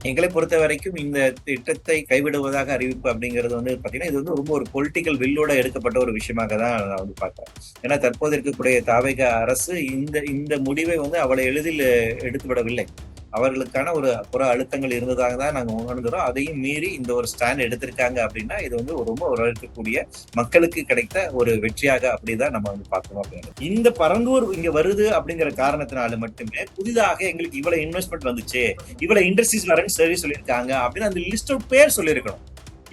எங்களை பொறுத்த வரைக்கும் இந்த திட்டத்தை கைவிடுவதாக அறிவிப்பு அப்படிங்கிறது வந்து பாத்தீங்கன்னா, இது வந்து ரொம்ப ஒரு பொலிட்டிக்கல் வில்லோட எடுக்கப்பட்ட ஒரு விஷயமாக தான் நான் வந்து பார்க்கிறேன். ஏன்னா தற்போது இருக்கக்கூடிய தாவேகா அரசு இந்த இந்த முடிவை வந்து அவ்வளவு எளிதில் எடுத்துவிடவில்லை. அவர்களுக்கான ஒரு புற அழுத்தங்கள் இருந்ததாக தான் நாங்க உணர்ந்துறோம். அதையும் மீறி இந்த ஒரு ஸ்டாண்ட் எடுத்திருக்காங்க அப்படின்னா, இது வந்து ரொம்ப வரவேற்கக்கூடிய மக்களுக்கு கிடைத்த ஒரு வெற்றியாக அப்படிதான் நம்ம வந்து பார்க்கணும் அப்படிங்கிறது. இந்த பரந்தூர் இங்க வருது அப்படிங்கிற காரணத்தினால மட்டுமே புதிதாக எங்களுக்கு இவ்வளவு இன்வெஸ்ட்மெண்ட் வந்துச்சு, இவ்வளவு இண்டஸ்ட்ரீஸ் வரேன்னு சொல்லியிருக்காங்க அப்படின்னு அந்த லிஸ்ட் அவுட் பேர் சொல்லியிருக்கணும்.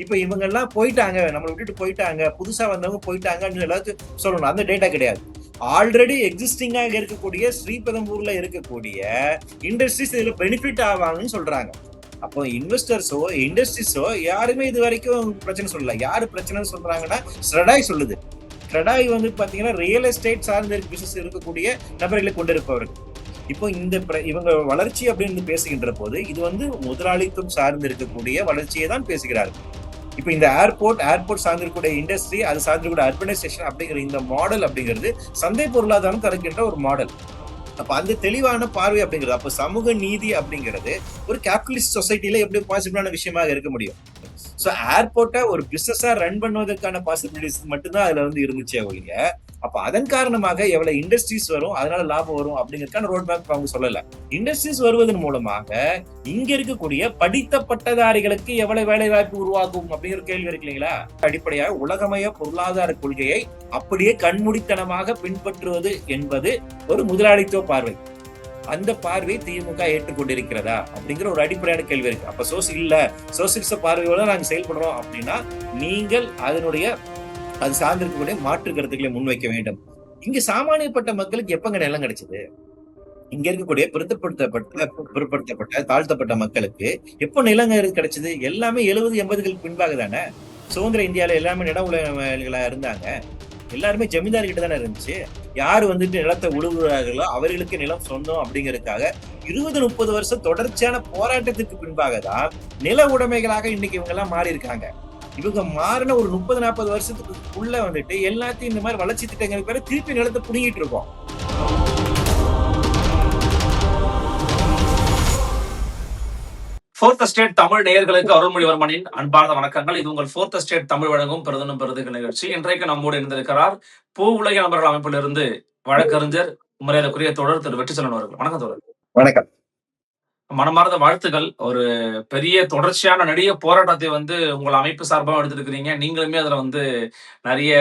இப்ப இவங்க எல்லாம் போயிட்டாங்க, நம்மளை விட்டுட்டு போயிட்டாங்க, புதுசா வந்தவங்க போயிட்டாங்கன்னு எல்லாத்தையும் சொல்லணும். அந்த டேட்டா கிடையாது. ஆல்ரெடி எக்ஸிஸ்டிங்காக இருக்கக்கூடிய ஸ்ரீபெரும்பூர்ல இருக்கக்கூடிய இண்டஸ்ட்ரீஸ் இதுல பெனிஃபிட் ஆவாங்கன்னு சொல்றாங்க. அப்போ இன்வெஸ்டர்ஸோ இண்டஸ்ட்ரீஸோ யாருமே இது வரைக்கும் பிரச்சனை சொல்லல. யாரு பிரச்சனை சொல்றாங்கன்னா ஸ்ரடாய் சொல்லுது. ஸ்ரடாய் வந்து பாத்தீங்கன்னா ரியல் எஸ்டேட் சார்ந்த பிசினஸ் இருக்கக்கூடிய நபர்களை கொண்டிருப்பவர்கள். இப்போ இந்த இவங்க வளர்ச்சி அப்படின்னு பேசுகின்ற போது இது வந்து முதலாளித்துவம் சார்ந்து இருக்கக்கூடிய வளர்ச்சியை தான் பேசுகிறார்கள். இப்போ இந்த ஏர்போர்ட் சார்ந்திருக்கூடிய இண்டஸ்ட்ரி, அது சார்ந்திருக்கூடிய அர்பனைசேஷன் அப்படிங்கிற இந்த மாடல் அப்படிங்கிறது சந்தை பொருளாதாரம் தருகின்ற ஒரு மாடல். அப்ப அந்த தெளிவான பார்வை அப்படிங்கிறது, அப்ப சமூக நீதி அப்படிங்கிறது ஒரு கேபிட்டலிஸ்ட் சொசைட்டில எப்படி பாசிபிளான விஷயமாக இருக்க முடியும்? சோ ஏர்போர்ட்டை ஒரு பிசினஸா ரன் பண்ணுவதற்கான பாசிபிலிட்டிஸ் மட்டும்தான் அதுல வந்து இருந்துச்சே ஒழிய, அப்ப அதன் காரணமாக எவ்வளவு இண்டஸ்ட்ரீஸ் வரும், அதனால லாபம் வரும் அப்படிங்கிறதுக்கான ரோட் மேப் அவங்க சொல்லல. இண்டஸ்ட்ரீஸ் வருவதன் மூலமாக இங்க இருக்கக்கூடிய படித்த பட்டதாரிகளுக்கு எவ்வளவு வேலை வாய்ப்பு உருவாகும் அப்படிங்கிற கேள்வி இருக்கு இல்லைங்களா? அடிப்படையாக உலகமய பொருளாதார கொள்கையை அப்படியே கண்மூடித்தனமாக பின்பற்றுவது என்பது ஒரு முதலாளித்துவ பார்வை. அந்த பார்வை திமுக ஏற்றுக்கொண்டிருக்கிறதா அப்படிங்கிற ஒரு அடிப்படையான கேள்வி இருக்கு. அப்ப சோசியலிச பார்வையோட நாங்க செயல்படுறோம் அப்படின்னா, நீங்கள் அதனுடைய அது சார்ந்திருக்கக்கூடிய மாற்று கருத்துக்களை முன்வைக்க வேண்டும். இங்க சாமானியப்பட்ட மக்களுக்கு எப்பங்க நிலம் கிடைச்சது? இங்க இருக்கக்கூடிய பிற்படுத்தப்பட்ட தாழ்த்தப்பட்ட மக்களுக்கு எப்ப நிலங்க கிடைச்சது? எல்லாமே 70, 80களுக்கு பின்பாக தானே. சுதந்திர இந்தியால எல்லாமே நில உடைமைகளா இருந்தாங்க. எல்லாருமே ஜமீன்தார் கிட்ட தானே இருந்துச்சு. யாரு வந்துட்டு நிலத்தை உழுவுறார்களோ அவர்களுக்கு நிலம் சொந்தம் அப்படிங்கிறதுக்காக 20, 30 வருஷம் தொடர்ச்சியான போராட்டத்துக்கு பின்பாக தான் நில உடைமைகளாக இன்னைக்கு இவங்க எல்லாம் மாறி இருக்காங்க. இவங்க மாறின ஒரு 30, 40 வருஷத்துக்குள்ள வந்துட்டு எல்லாத்தையும் இந்த மாதிரி வளர்ச்சி திட்டங்களுக்கு பேர திருப்பி நிலத்தை புடுங்கிட்டு இருக்கோம். ஃபோர்த் ஸ்டேட் தமிழ் நேயர்களுக்கு அருள்மொழிவர்மனின் அன்பார்ந்த வணக்கங்கள். இது உங்கள் ஃபோர்த் ஸ்டேட் தமிழ் வழங்கும் பெருதனும் பெருதுக நிகழ்ச்சி. இன்றைக்கு நம்மோடு இருந்திருக்கிறார் பூ உலக நபர்கள் அமைப்பிலிருந்து வழக்கறிஞர் மரியாதைக்குரிய தோழர் திரு வெற்றிச்செல்வன் அவர்கள். வணக்கம் தோழர். வணக்கம். மனமார்ந்த வாழ்த்துக்கள். ஒரு பெரிய தொடர்ச்சியான நெடிய போராட்டத்தை வந்து உங்கள் அமைப்பு சார்பா எடுத்திருக்கிறீங்க. நீங்களுமே அதுல வந்து நெறைய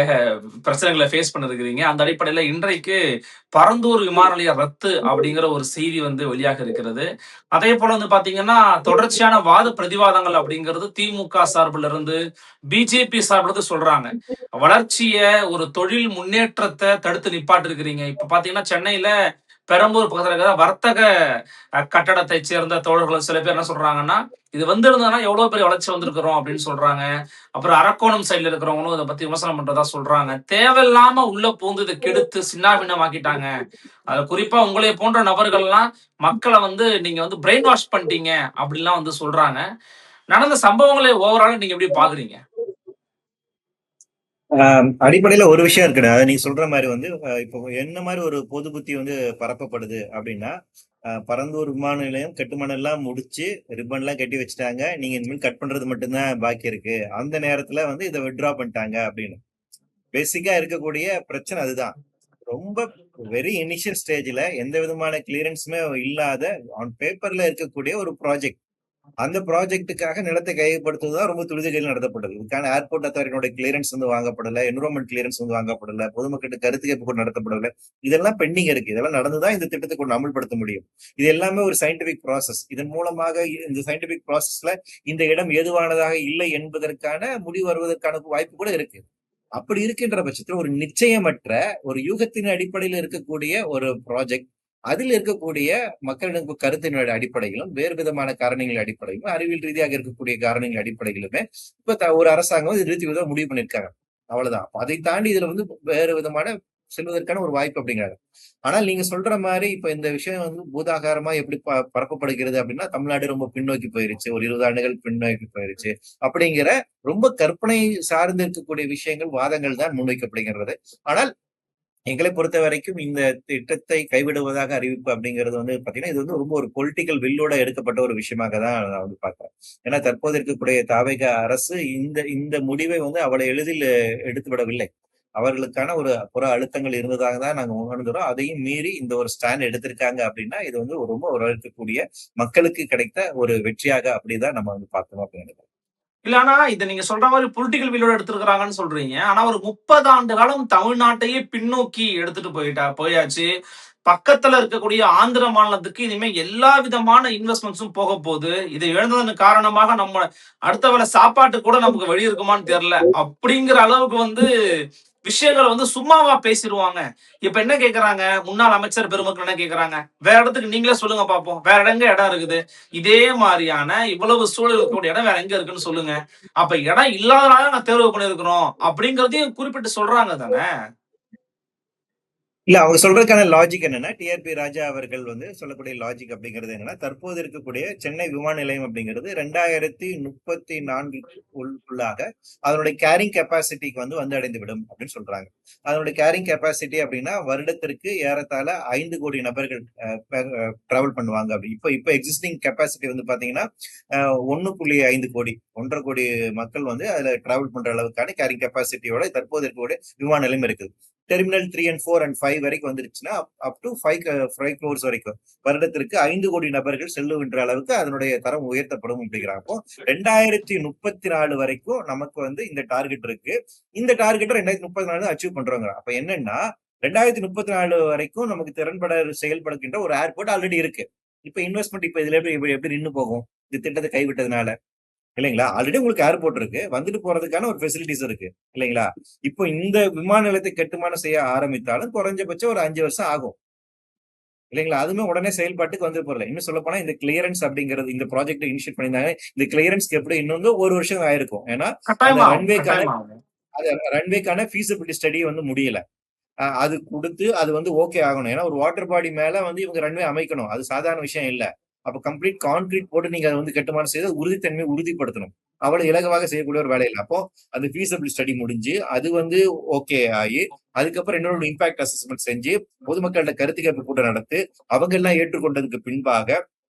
பிரச்சனைகளை ஃபேஸ் பண்ணிருக்கிறீங்க. அந்த அடிப்படையில இன்றைக்கு பரந்தூர் விமான நிலைய ரத்து அப்படிங்கிற ஒரு செய்தி வந்து வெளியாக இருக்கிறது. அதே போல வந்து பாத்தீங்கன்னா, தொடர்ச்சியான வாத பிரதிவாதங்கள் அப்படிங்கிறது திமுக சார்பில இருந்து, பிஜேபி சார்பில இருந்து சொல்றாங்க. வளர்ச்சிய, ஒரு தொழில் முன்னேற்றத்த தடுத்து நிப்பாட்டிருக்கிறீங்க. இப்ப பாத்தீங்கன்னா, சென்னையில பெரம்பூர் பக்கத்துல இருக்கிற வர்த்தக கட்டடத்தை சேர்ந்த தோழர்கள் சில பேர் என்ன சொல்றாங்கன்னா, இது வந்திருந்ததுன்னா எவ்வளவு பெரிய வளர்ச்சி வந்திருக்கிறோம் அப்படின்னு சொல்றாங்க. அப்புறம் அரக்கோணம் சைடுல இருக்கிறவங்களும் இதை பத்தி விமர்சனம் பண்றதா சொல்றாங்க. தேவையில்லாம உள்ள பூந்து இதை கெடுத்து சின்னாபின்னமாக்கிட்டாங்க. அது குறிப்பா உங்களை போன்ற நபர்கள்லாம் மக்களை வந்து நீங்க வந்து பிரெயின் வாஷ் பண்ணிட்டீங்க அப்படின்லாம் வந்து சொல்றாங்க. நடந்த சம்பவங்களை ஓவரால நீங்க எப்படி பாக்குறீங்க? அடிப்படையில ஒரு விஷயம் இருக்குடா. நீங்க சொல்ற மாதிரி வந்து இப்போ என்ன மாதிரி ஒரு பொது புத்தி வந்து பரப்பப்படுது அப்படின்னா, பரந்தூர் விமான நிலையம் கட்டுமானம் எல்லாம் முடிச்சு ரிப்பன் எல்லாம் கட்டி வச்சுட்டாங்க. நீங்க இனிமேல் கட் பண்றது மட்டும்தான் பாக்கி இருக்கு. அந்த நேரத்துல வந்து இதை வித்ட்ரா பண்ணிட்டாங்க அப்படின்னு. பேசிக்கா இருக்கக்கூடிய பிரச்சனை அதுதான். ரொம்ப வெரி இனிஷியல் ஸ்டேஜ்ல எந்த விதமான கிளியரன்ஸுமே இல்லாத ஆன் பேப்பர்ல இருக்கக்கூடிய ஒரு ப்ராஜெக்ட். அந்த ப்ராஜெக்டுக்காக நிலத்தை கையகப்படுத்துவதுதான் ரொம்ப துரிதகையில் நடத்தப்பட்டது. இதுக்கான ஏர்போர்ட் அத்தாரிட்டியோட கிளியரன்ஸ் வந்து வாங்கப்படல, என்விரான்மெண்ட் கிளியரன்ஸ் வந்து வாங்கப்படல, பொதுமக்களுக்கு கருத்து கேட்பு கூட நடத்தப்படல. இதெல்லாம் பெண்டிங் இருக்கு. இதெல்லாம் நடந்துதான் இந்த திட்டத்தை கொண்டு அமல்படுத்த முடியும். இது எல்லாமே ஒரு சயின்டிபிக் ப்ராசஸ். இதன் மூலமாக இந்த சயின்டிபிக் ப்ராசஸ்ல இந்த இடம் ஏதுவானதாக இல்லை என்பதற்கான முடிவு வருவதற்கான வாய்ப்பு கூட இருக்கு. அப்படி இருக்கின்ற பட்சத்தில் ஒரு நிச்சயமற்ற ஒரு யூகத்தின் அடிப்படையில் இருக்கக்கூடிய ஒரு ப்ராஜெக்ட், அதில் இருக்கக்கூடிய மக்களின் கருத்தினுடைய அடிப்படையிலும் வேறு விதமான காரணங்கள் அடிப்படையிலும் அறிவியல் ரீதியாக இருக்கக்கூடிய காரணங்கள் அடிப்படையிலுமே இப்ப ஒரு அரசாங்கம் நிறுத்தி வித முடிவு பண்ணிருக்காங்க. அவ்வளவுதான். அதை தாண்டி இதுல வந்து வேறு விதமான செல்வதற்கான ஒரு வாய்ப்பு அப்படிங்கிறாங்க. ஆனால் நீங்க சொல்ற மாதிரி இப்ப இந்த விஷயம் வந்து பூதாகாரமா எப்படி பரப்பப்படுகிறது அப்படின்னா, தமிழ்நாடு ரொம்ப பின்னோக்கி போயிருச்சு. ஒரு 20 ஆண்டுகள் பின்னோக்கி போயிருச்சு அப்படிங்கிற ரொம்ப கற்பனை சார்ந்து இருக்கக்கூடிய விஷயங்கள், வாதங்கள் தான் முன்வைக்கப்படுகின்றது. ஆனால் எங்களை பொறுத்த வரைக்கும் இந்த திட்டத்தை கைவிடுவதாக அறிவிப்பு அப்படிங்கிறது வந்து பாத்தீங்கன்னா, இது வந்து ரொம்ப ஒரு பொலிட்டிக்கல் வில்லோட எடுக்கப்பட்ட ஒரு விஷயமாக தான் நான் வந்து பார்க்கிறேன். ஏன்னா தற்போது இருக்கக்கூடிய தாவேக அரசு இந்த இந்த முடிவை வந்து அவ்வளவு எளிதில் எடுத்து விடவில்லை. அவர்களுக்கான ஒரு புற அழுத்தங்கள் இருந்ததாக தான் நாங்க உணர்ந்துறோம். அதையும் மீறி இந்த ஒரு ஸ்டாண்ட் எடுத்திருக்காங்க அப்படின்னா, இது வந்து ரொம்ப வரவேற்கக்கூடிய மக்களுக்கு கிடைத்த ஒரு வெற்றியாக அப்படிதான் நம்ம வந்து பார்க்கணும் அப்படின்னு நினைக்கிறேன். இல்ல ஆனா, இத நீங்க சொல்ற மாரி பொலிட்டிக்கல் வில்லோட எடுத்திருக்காங்கன்னு சொல்றீங்க. ஆனா ஒரு 30 ஆண்டு காலம் தமிழ்நாட்டையே பின்னோக்கி எடுத்துட்டு போயாச்சு. பக்கத்துல இருக்கக்கூடிய ஆந்திர மாநிலத்துக்கு இனிமே எல்லா விதமான இன்வெஸ்ட்மென்ட்ஸும் போகப்போது. இதை இழந்ததன் காரணமாக நம்ம அடுத்த வேள சாப்பாட்டுக்கு கூட நமக்கு வழி இருக்குமான்னு தெரியல. அப்படிங்கிற அளவுக்கு வந்து விஷயங்கள வந்து சும்மாவா பேசிருவாங்க. இப்ப என்ன கேட்கறாங்க, முன்னாள் அமைச்சர் பெருமக்கள் என்ன கேட்கறாங்க, வேற இடத்துக்கு நீங்களே சொல்லுங்க பார்ப்போம். வேற எங்க இடம் இருக்குது? இதே மாரியான இவ்வளவு சூழல் இருக்கக்கூடிய இடம் வேற எங்க இருக்குன்னு சொல்லுங்க. அப்ப இடம் இல்லாதனால நான் தேர்வு பண்ணியிருக்கிறோம். அப்படிங்கிறதையும் குறிப்பிட்டு சொல்றாங்க தானே! இல்ல அவங்க சொல்றதுக்கான லாஜிக் என்னன்னா, டிஆர்பி ராஜா அவர்கள் வந்து சொல்லக்கூடிய லாஜிக் அப்படிங்கிறது என்னன்னா, தற்போது இருக்கக்கூடிய சென்னை விமான நிலையம் அப்படிங்கிறது 2034 உள்ளாக அதனுடைய கேரிங் கெப்பாசிட்டிக்கு வந்து அடைந்து விடும் அப்படின்னு சொல்றாங்க. அதனுடைய கேரிங் கெப்பாசிட்டி அப்படின்னா வருடத்திற்கு ஏறத்தாழ 5 கோடி நபர்கள் டிராவல் பண்ணுவாங்க அப்படி. இப்ப இப்ப எக்ஸிஸ்டிங் கெப்பாசிட்டி வந்து பாத்தீங்கன்னா 1.5 கோடி 1.5 கோடி மக்கள் வந்து அதுல டிராவல் பண்ற அளவுக்கான கேரிங் கெப்பாசிட்டியோட தற்போது இருக்கக்கூடிய விமான நிலையம் இருக்குது. டெர்மினல் 3 அண்ட் 4 அண்ட் 5 வரைக்கும் வந்துருச்சுன்னா அப் டு 5 crores வரைக்கும் வருடத்திற்கு 5 கோடி நபர்கள் செல்லுகின்ற அளவுக்கு அதனுடைய தரம் உயர்த்தப்படும் அப்படிங்கிறாங்க. அப்போ 2034 வரைக்கும் நமக்கு வந்து இந்த டார்கெட் இருக்கு. இந்த டார்கெட்டை 2034 அச்சீவ் பண்றோங்க. அப்ப என்னன்னா 2034 வரைக்கும் நமக்கு திறன்பட செயல்படுகின்ற ஒரு ஏர்போர்ட் ஆல்ரெடி இருக்கு. இப்ப இன்வெஸ்ட்மெண்ட் இப்ப இதுல எப்படி எப்படி நின்னு போகும் இந்த திட்டத்தை கைவிட்டதுனால இல்லைங்களா? ஆல்ரெடி உங்களுக்கு ஏர்போர்ட் இருக்கு. வந்துட்டு போறதுக்கான ஒரு ஃபெசிலிட்டிஸ் இருக்கு. இல்லைங்களா? இப்போ இந்த விமான நிலையத்தை கட்டுமானம் செய்ய ஆரம்பித்தாலும் குறைஞ்சபட்சம் ஒரு 5 வருஷம் ஆகும். இல்லைங்களா? அதுவுமே உடனே செயல்பாட்டுக்கு வந்துட்டு போறல. இன்னும் சொல்லப்போனா இந்த கிளியரன்ஸ் அப்படிங்கிறது இந்த ப்ராஜெக்ட் இனிஷியேட் பண்ணியிருந்தாங்க. இந்த கிளியரன்ஸ்க்கு எப்படி இன்னும் வந்து 1 வருஷம் ஆயிருக்கும். ஏன்னா, அந்த கட்டாயமா ஆகும், ரன்வேக்கான கட்டாயமா ஆகும். ஃபீசிபிலிட்டி ஸ்டடி வந்து முடியல. அது குடுத்து அது வந்து ஓகே ஆகணும். ஏன்னா ஒரு வாட்டர் பாடி மேல வந்து இவங்க ரன்வே அமைக்கணும். அது சாதாரண விஷயம் இல்ல. அப்ப கம்ப்ளீட் கான்கிரீட் போட்டு நீங்க அத வந்து கட்டுமானம் செய்து உறுதித்தன்மையை உறுதிப்படுத்தணும். அவ்வளவு இலகுவாக செய்யக்கூடிய ஒரு வேலை இல்ல. அப்போ அது ஃபீசிபிலிட்டி ஸ்டடி முடிஞ்சு, அது வந்து ஓகே ஆயி, அதுக்கப்புறம் இன்னொரு இம்பாக்ட் அசஸ்மென்ட் செஞ்சு, பொதுமக்கள்ட்ட கருத்து கேட்பு கூட்டம் நடத்தி, அவங்க எல்லாம் ஏற்றுக்கொண்டதுக்கு பின்பாக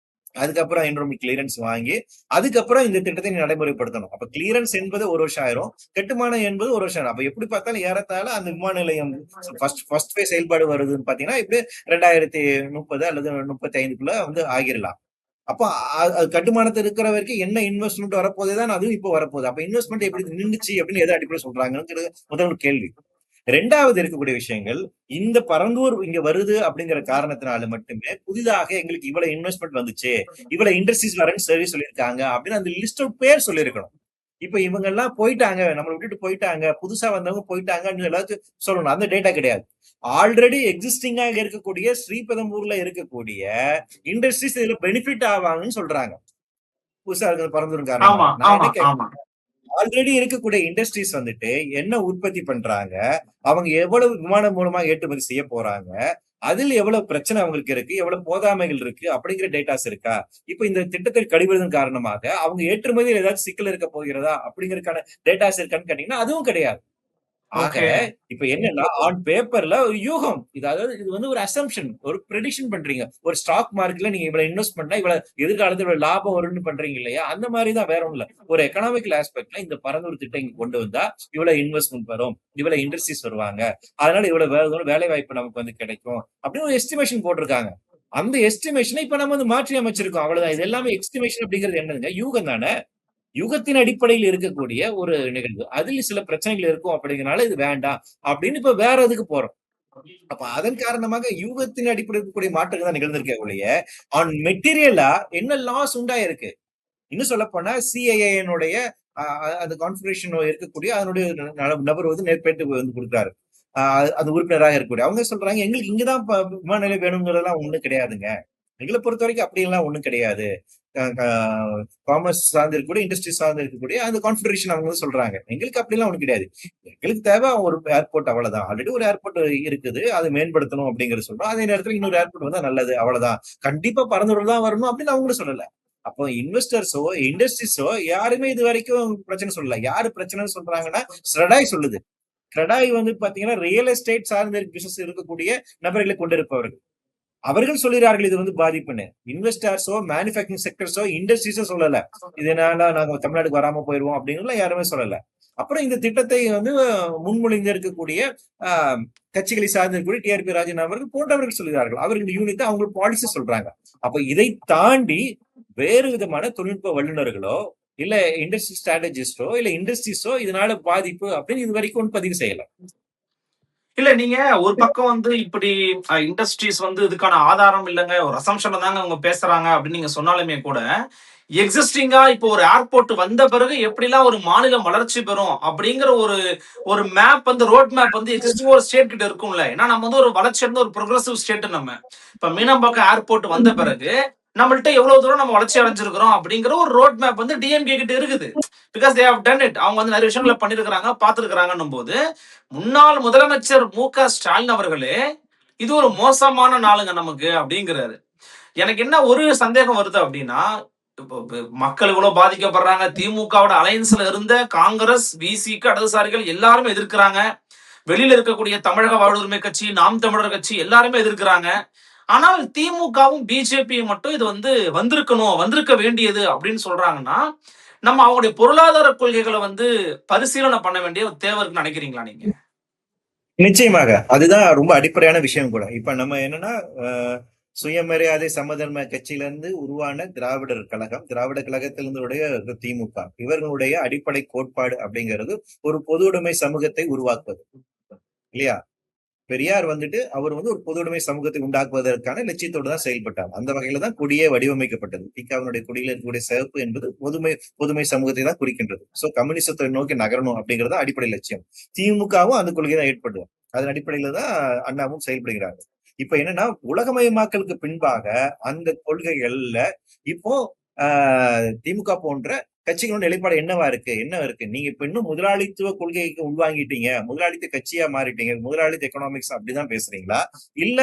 அதுக்கப்புறம் என்விரான்மென்ட் கிளியரன்ஸ் வாங்கி, அதுக்கப்புறம் இந்த திட்டத்தை நீ நடைமுறைப்படுத்தணும். அப்ப கிளியரன்ஸ் என்பது 1 வருஷம் ஆயிரும். கட்டுமானம் என்பது 1 வருஷம் ஆயிரும். அப்ப எப்படி பார்த்தாலும் ஏறத்தாழ அந்த விமான நிலையம் ஃபர்ஸ்ட் ஃபேஸ் செயல்பாடு வருதுன்னு பார்த்தீங்கன்னா, இப்படி 2030 அல்லது 35க்குள்ள வந்து ஆகிரலாம். அப்ப அது கட்டுமானத்துல இருக்கிற வரைக்கும் என்ன இன்வெஸ்ட்மென்ட் வரப்போதே தான் அதுவும் இப்போ வரப்போகுது. அப்ப இன்வெஸ்ட்மென்ட் எப்படி நின்னுச்சு அப்படின்னு எதை அடிப்படையில சொல்றாங்கங்கிறது முதல் கேள்வி. 2வது இருக்கக்கூடிய விஷயங்கள், இந்த பரந்தூர் இங்க வருது அப்படிங்கிற காரணத்தினால மட்டுமே புதிதாக எங்களுக்கு இவ்வளவு இன்வெஸ்ட்மென்ட் வந்துச்சு, இவ்வளவு இண்டஸ்ட்ரீஸ் வரேன்னு சொல்லியிருக்காங்க அப்படின்னு அந்த லிஸ்ட் அவுட் பேர் சொல்லியிருக்கணும். இப்ப இவங்க எல்லாம் போயிட்டாங்க, நம்மளை விட்டுட்டு போயிட்டாங்க, புதுசா வந்தவங்க போயிட்டாங்கன்னு எல்லாத்தையும் சொல்லணும். அந்த டேட்டா கிடையாது. ஆல்ரெடி எக்ஸிஸ்டிங்காக இருக்கக்கூடிய ஸ்ரீபெரும்பூர்ல இருக்கக்கூடிய இண்டஸ்ட்ரீஸ் இதுல பெனிஃபிட் ஆவாங்கன்னு சொல்றாங்க. புதுசா இருக்கிற பரந்தூர் காரணமாக. ஆமா, நான் என்ன ஆமா, ஆமா. ஆல்ரெடி இருக்கக்கூடிய இண்டஸ்ட்ரீஸ் வந்துட்டு என்ன உற்பத்தி பண்றாங்க, அவங்க எவ்வளவு விமானம் மூலமா ஏற்றுமதி செய்ய போறாங்க, அதில் எவ்வளவு பிரச்சனை அவங்களுக்கு இருக்கு, எவ்வளவு போதாமைகள் இருக்கு அப்படிங்கிற டேட்டாஸ் இருக்கா? இப்ப இந்த திட்டத்தை கழிவதன் காரணமாக அவங்க ஏற்றுமதியில் ஏதாவது சிக்கல் இருக்க போகிறதா அப்படிங்கறதுக்கான டேட்டாஸ் இருக்கான்னு கேட்டீங்கன்னா அதுவும் கிடையாது. ஆக, ஓகே. இப்ப என்னன்னா, ஆன் பேப்பர்ல ஒரு யூகம். அதாவது இது வந்து ஒரு அசம்ப்ஷன். ஒரு பிரெடிக்ஷன் பண்றீங்க. ஒரு ஸ்டாக் மார்க்கெட்ல நீங்க இவ்வளவு இன்வெஸ்ட் பண்ணா இவ்வளவு எதிர்காலத்துல இவ்வளவு லாபம் வரும்னு பண்றீங்க இல்லையா? அந்த மாரி தான் வேற ஒண்ணும் இல்ல. ஒரு எக்கனாமிக்கல் ஆஸ்பெக்ட்ல இந்த பரந்தூர் திட்டம் இங்க கொண்டு வந்தா இவ்வளவு இன்வெஸ்ட்மென்ட் வரும். இவ்வளவு இண்டஸ்ட்ரீஸ் வருவாங்க. அதனால இவ்வளவு வேலை வாய்ப்பு நமக்கு வந்து கிடைக்கும். அப்படின்னு ஒரு எஸ்டிமேஷன் போட்டிருக்காங்க. அந்த எஸ்டிமேஷனை இப்ப நம்ம வந்து மாற்றி அமைச்சிருக்கோம். அவ்வளவுதான். இது எல்லாமே எஸ்டிமேஷன் அப்படிங்கிறது என்னதுங்க? யூகம் தானே. யுகத்தின் அடிப்படையில் இருக்கக்கூடிய ஒரு நிகழ்வு. அதில் சில பிரச்சனைகள் இருக்கும் அப்படிங்கிறனால இது வேண்டாம் அப்படின்னு இப்ப வேற இதுக்கு போறோம். அப்ப அதன் காரணமாக யூகத்தின் அடிப்படையில் இருக்கக்கூடிய மாற்றங்கள் தான் நிகழ்ந்திருக்கே ஒழிய, ஆன் மெட்டீரியலா என்ன லாஸ் உண்டாயிருக்கு? இன்னும் சொல்லப்போனா சிஐஏனுடைய அந்த கான்ஃபிகரேஷன் இருக்கக்கூடிய அதனுடைய நபர் வந்து நேர்பேட்டு வந்து கொடுக்குறாரு. அது உறுப்பினராக இருக்கக்கூடிய அவங்க சொல்றாங்க எங்களுக்கு இங்கதான் விமான நிலையம் வேணுங்கிறதெல்லாம் ஒண்ணும் கிடையாதுங்க. எங்களை பொறுத்த வரைக்கும் அப்படி எல்லாம் ஒண்ணும் கிடையாது. காமர்ஸ் சார்ந்து இருக்கக்கூடிய இண்டஸ்ட்ரி சார்ந்து இருக்கக்கூடிய அந்த கான்ஃபிடரேஷன் அவங்க வந்து சொல்றாங்க. எங்களுக்கு அப்படிலாம் ஒண்ணும் கிடையாது. எங்களுக்கு தேவை ஒரு ஏர்போர்ட் அவ்வளவுதான். ஆல்ரெடி ஒரு ஏர்போர்ட் இருக்குது. அதை மேம்படுத்தணும் அப்படிங்கறது சொல்றோம். அதே நேரத்துல இன்னொரு ஏர்போர்ட் வந்தா நல்லது அவ்வளவுதான். கண்டிப்பா பரந்தூர் தான் வரணும் அப்படின்னு அவங்களும் சொல்லல. அப்போ இன்வெஸ்டர்ஸோ இண்டஸ்ட்ரீஸோ யாருமே இது வரைக்கும் பிரச்சனை சொல்லல. யாரு பிரச்சனை சொல்றாங்கன்னா ஸ்ரெடாய் சொல்லுது. கிரடாய் வந்து பாத்தீங்கன்னா ரியல் எஸ்டேட் சார்ந்த பிசினஸ் இருக்கக்கூடிய நபர்களை கொண்டிருப்பவர்கள். அவர்கள் சொல்கிறார்கள் இது வந்து பாதிப்புன்னு. இன்வெஸ்டர்ஸோ, மேனுஃபேக்சரிங் செக்டர்ஸோ, இண்டஸ்ட்ரீஸோ சொல்லல. இதனால நாங்க தமிழ்நாட்டுக்கு வராம போயிருவோம் அப்படின்னுலாம் யாருமே சொல்லல. அப்புறம் இந்த திட்டத்தை வந்து முன்மொழிந்து இருக்கக்கூடிய கட்சிகளை சார்ந்து இருக்கக்கூடிய டிஆர்பி ராஜன் அவர்கள் போன்றவர்கள் சொல்கிறார்கள். அவர்கள் யூனிட் அவங்க பாலிசி சொல்றாங்க. அப்ப இதை தாண்டி வேறு விதமான தொழில்நுட்ப வல்லுநர்களோ, இல்ல இண்டஸ்ட்ரி ஸ்ட்ராட்டஜிஸ்டோ, இல்ல இண்டஸ்ட்ரீஸோ இதனால பாதிப்பு அப்படின்னு இது வரைக்கும் ஒன்றும் பதிவு செய்யல. இல்ல நீங்க ஒரு பக்கம் வந்து இப்படி இண்டஸ்ட்ரீஸ் வந்து இதுக்கான ஆதாரம் இல்லங்க. ஒரு அசம்ப்ஷன்ல தாங்க அவங்க பேசுறாங்க அப்படின்னு நீங்க சொன்னாலுமே கூட, எக்ஸிஸ்டிங்கா இப்போ ஒரு ஏர்போர்ட் வந்த பிறகு எப்படிலாம் ஒரு மாநிலம் வளர்ச்சி பெறும் அப்படிங்கிற ஒரு ஒரு மேப் வந்து ரோட் மேப் வந்து எக்ஸிஸ்டிங் ஒரு ஸ்டேட் கிட்ட இருக்கும்ல. ஏன்னா நம்ம வந்து ஒரு வளர்ச்சி அடைந்த ஒரு ப்ரோக்ரசிவ் ஸ்டேட் நம்ம. இப்ப மீனம்பாக்கம் ஏர்போர்ட் வந்த பிறகு நம்மள்ட்ட எவ்வளவு தூரம் நம்ம வளர்ச்சி அடைஞ்சிருக்கிறோம் அப்படிங்கிற ஒரு ரோட் மேப் வந்து டிஎம்கே கிட்ட இருக்குது. Because they have done it. அவங்க வந்து நிறைய விஷயங்களை பண்ணிருக்கிறாங்க, பார்த்திருக்கிறாங்கன்னும் போது முன்னாள் முதலமைச்சர் மு.க. ஸ்டாலின் அவர்களே இது ஒரு மோசமான நாளுங்க நமக்கு அப்படிங்கிறாரு. எனக்கு என்ன ஒரு சந்தேகம் வருது அப்படின்னா, மக்கள் இவ்வளவு பாதிக்கப்படுறாங்க. திமுகவோட அலையன்ஸ்ல இருந்த காங்கிரஸ், விசிக, இடதுசாரிகள் எல்லாருமே எதிர்க்கிறாங்க. வெளியில இருக்கக்கூடிய தமிழக வாழ்வுரிமை கட்சி, நாம் தமிழர் கட்சி எல்லாருமே எதிர்க்கிறாங்க. ஆனால் திமுகவும் பிஜேபியும் மட்டும் இது வந்து வந்திருக்க வேண்டியது அப்படின்னு சொல்றாங்கன்னா, நம்ம அவங்களுடைய பொருளாதார கொள்கைகளை வந்து பரிசீலனை பண்ண வேண்டிய தேவை இருக்குன்னு நினைக்கிறீங்களா நீங்க? நிச்சயமாக. அதுதான் ரொம்ப அடிப்படையான விஷயம் கூட. இப்ப நம்ம என்னன்னா, சுயமரியாதை சமதர்ம கட்சியில இருந்து உருவான திராவிடர் கழகம், திராவிட கழகத்திலிருந்துடைய திமுக. இவர்களுடைய அடிப்படை கோட்பாடு அப்படிங்கிறது ஒரு பொதுவுடைமை சமூகத்தை உருவாக்குவது. இல்லையா? பெரியார் வந்துட்டு அவர் வந்து ஒரு பொதுவுடைமை சமூகத்தை உண்டாக்குவதற்கான லட்சியத்தோடு தான் செயல்பட்டார். அந்த வகையில தான் கொடியே வடிவமைக்கப்பட்டது. திகாவினுடைய கொடியில இருக்கக்கூடிய சிவப்பு என்பது பொதுமை சமூகத்தை தான் குறிக்கின்றது. சோ கம்யூனிசத்தை நோக்கி நகரணும் அப்படிங்கறது அடிப்படை லட்சியம். திமுகவும் அந்த கொள்கை தான் ஏற்படுது. அதன் அடிப்படையில தான் அண்ணாவும் செயல்படுகிறார்கள். இப்ப என்னன்னா உலகமயமாக்கலுக்கு பின்பாக அந்த கொள்கைகள்ல இப்போ திமுக போன்ற கட்சிகளோட நிலைப்பாடு என்னவா இருக்கு என்ன இருக்கு நீங்க இப்ப இன்னும் முதலாளித்துவ கொள்கைக்கு உள்வாங்கிட்டீங்க, முதலாளித்துவ கட்சியா மாறிட்டீங்க, முதலாளித்த எக்கனாமிக்ஸ் அப்படிதான் பேசுறீங்களா, இல்ல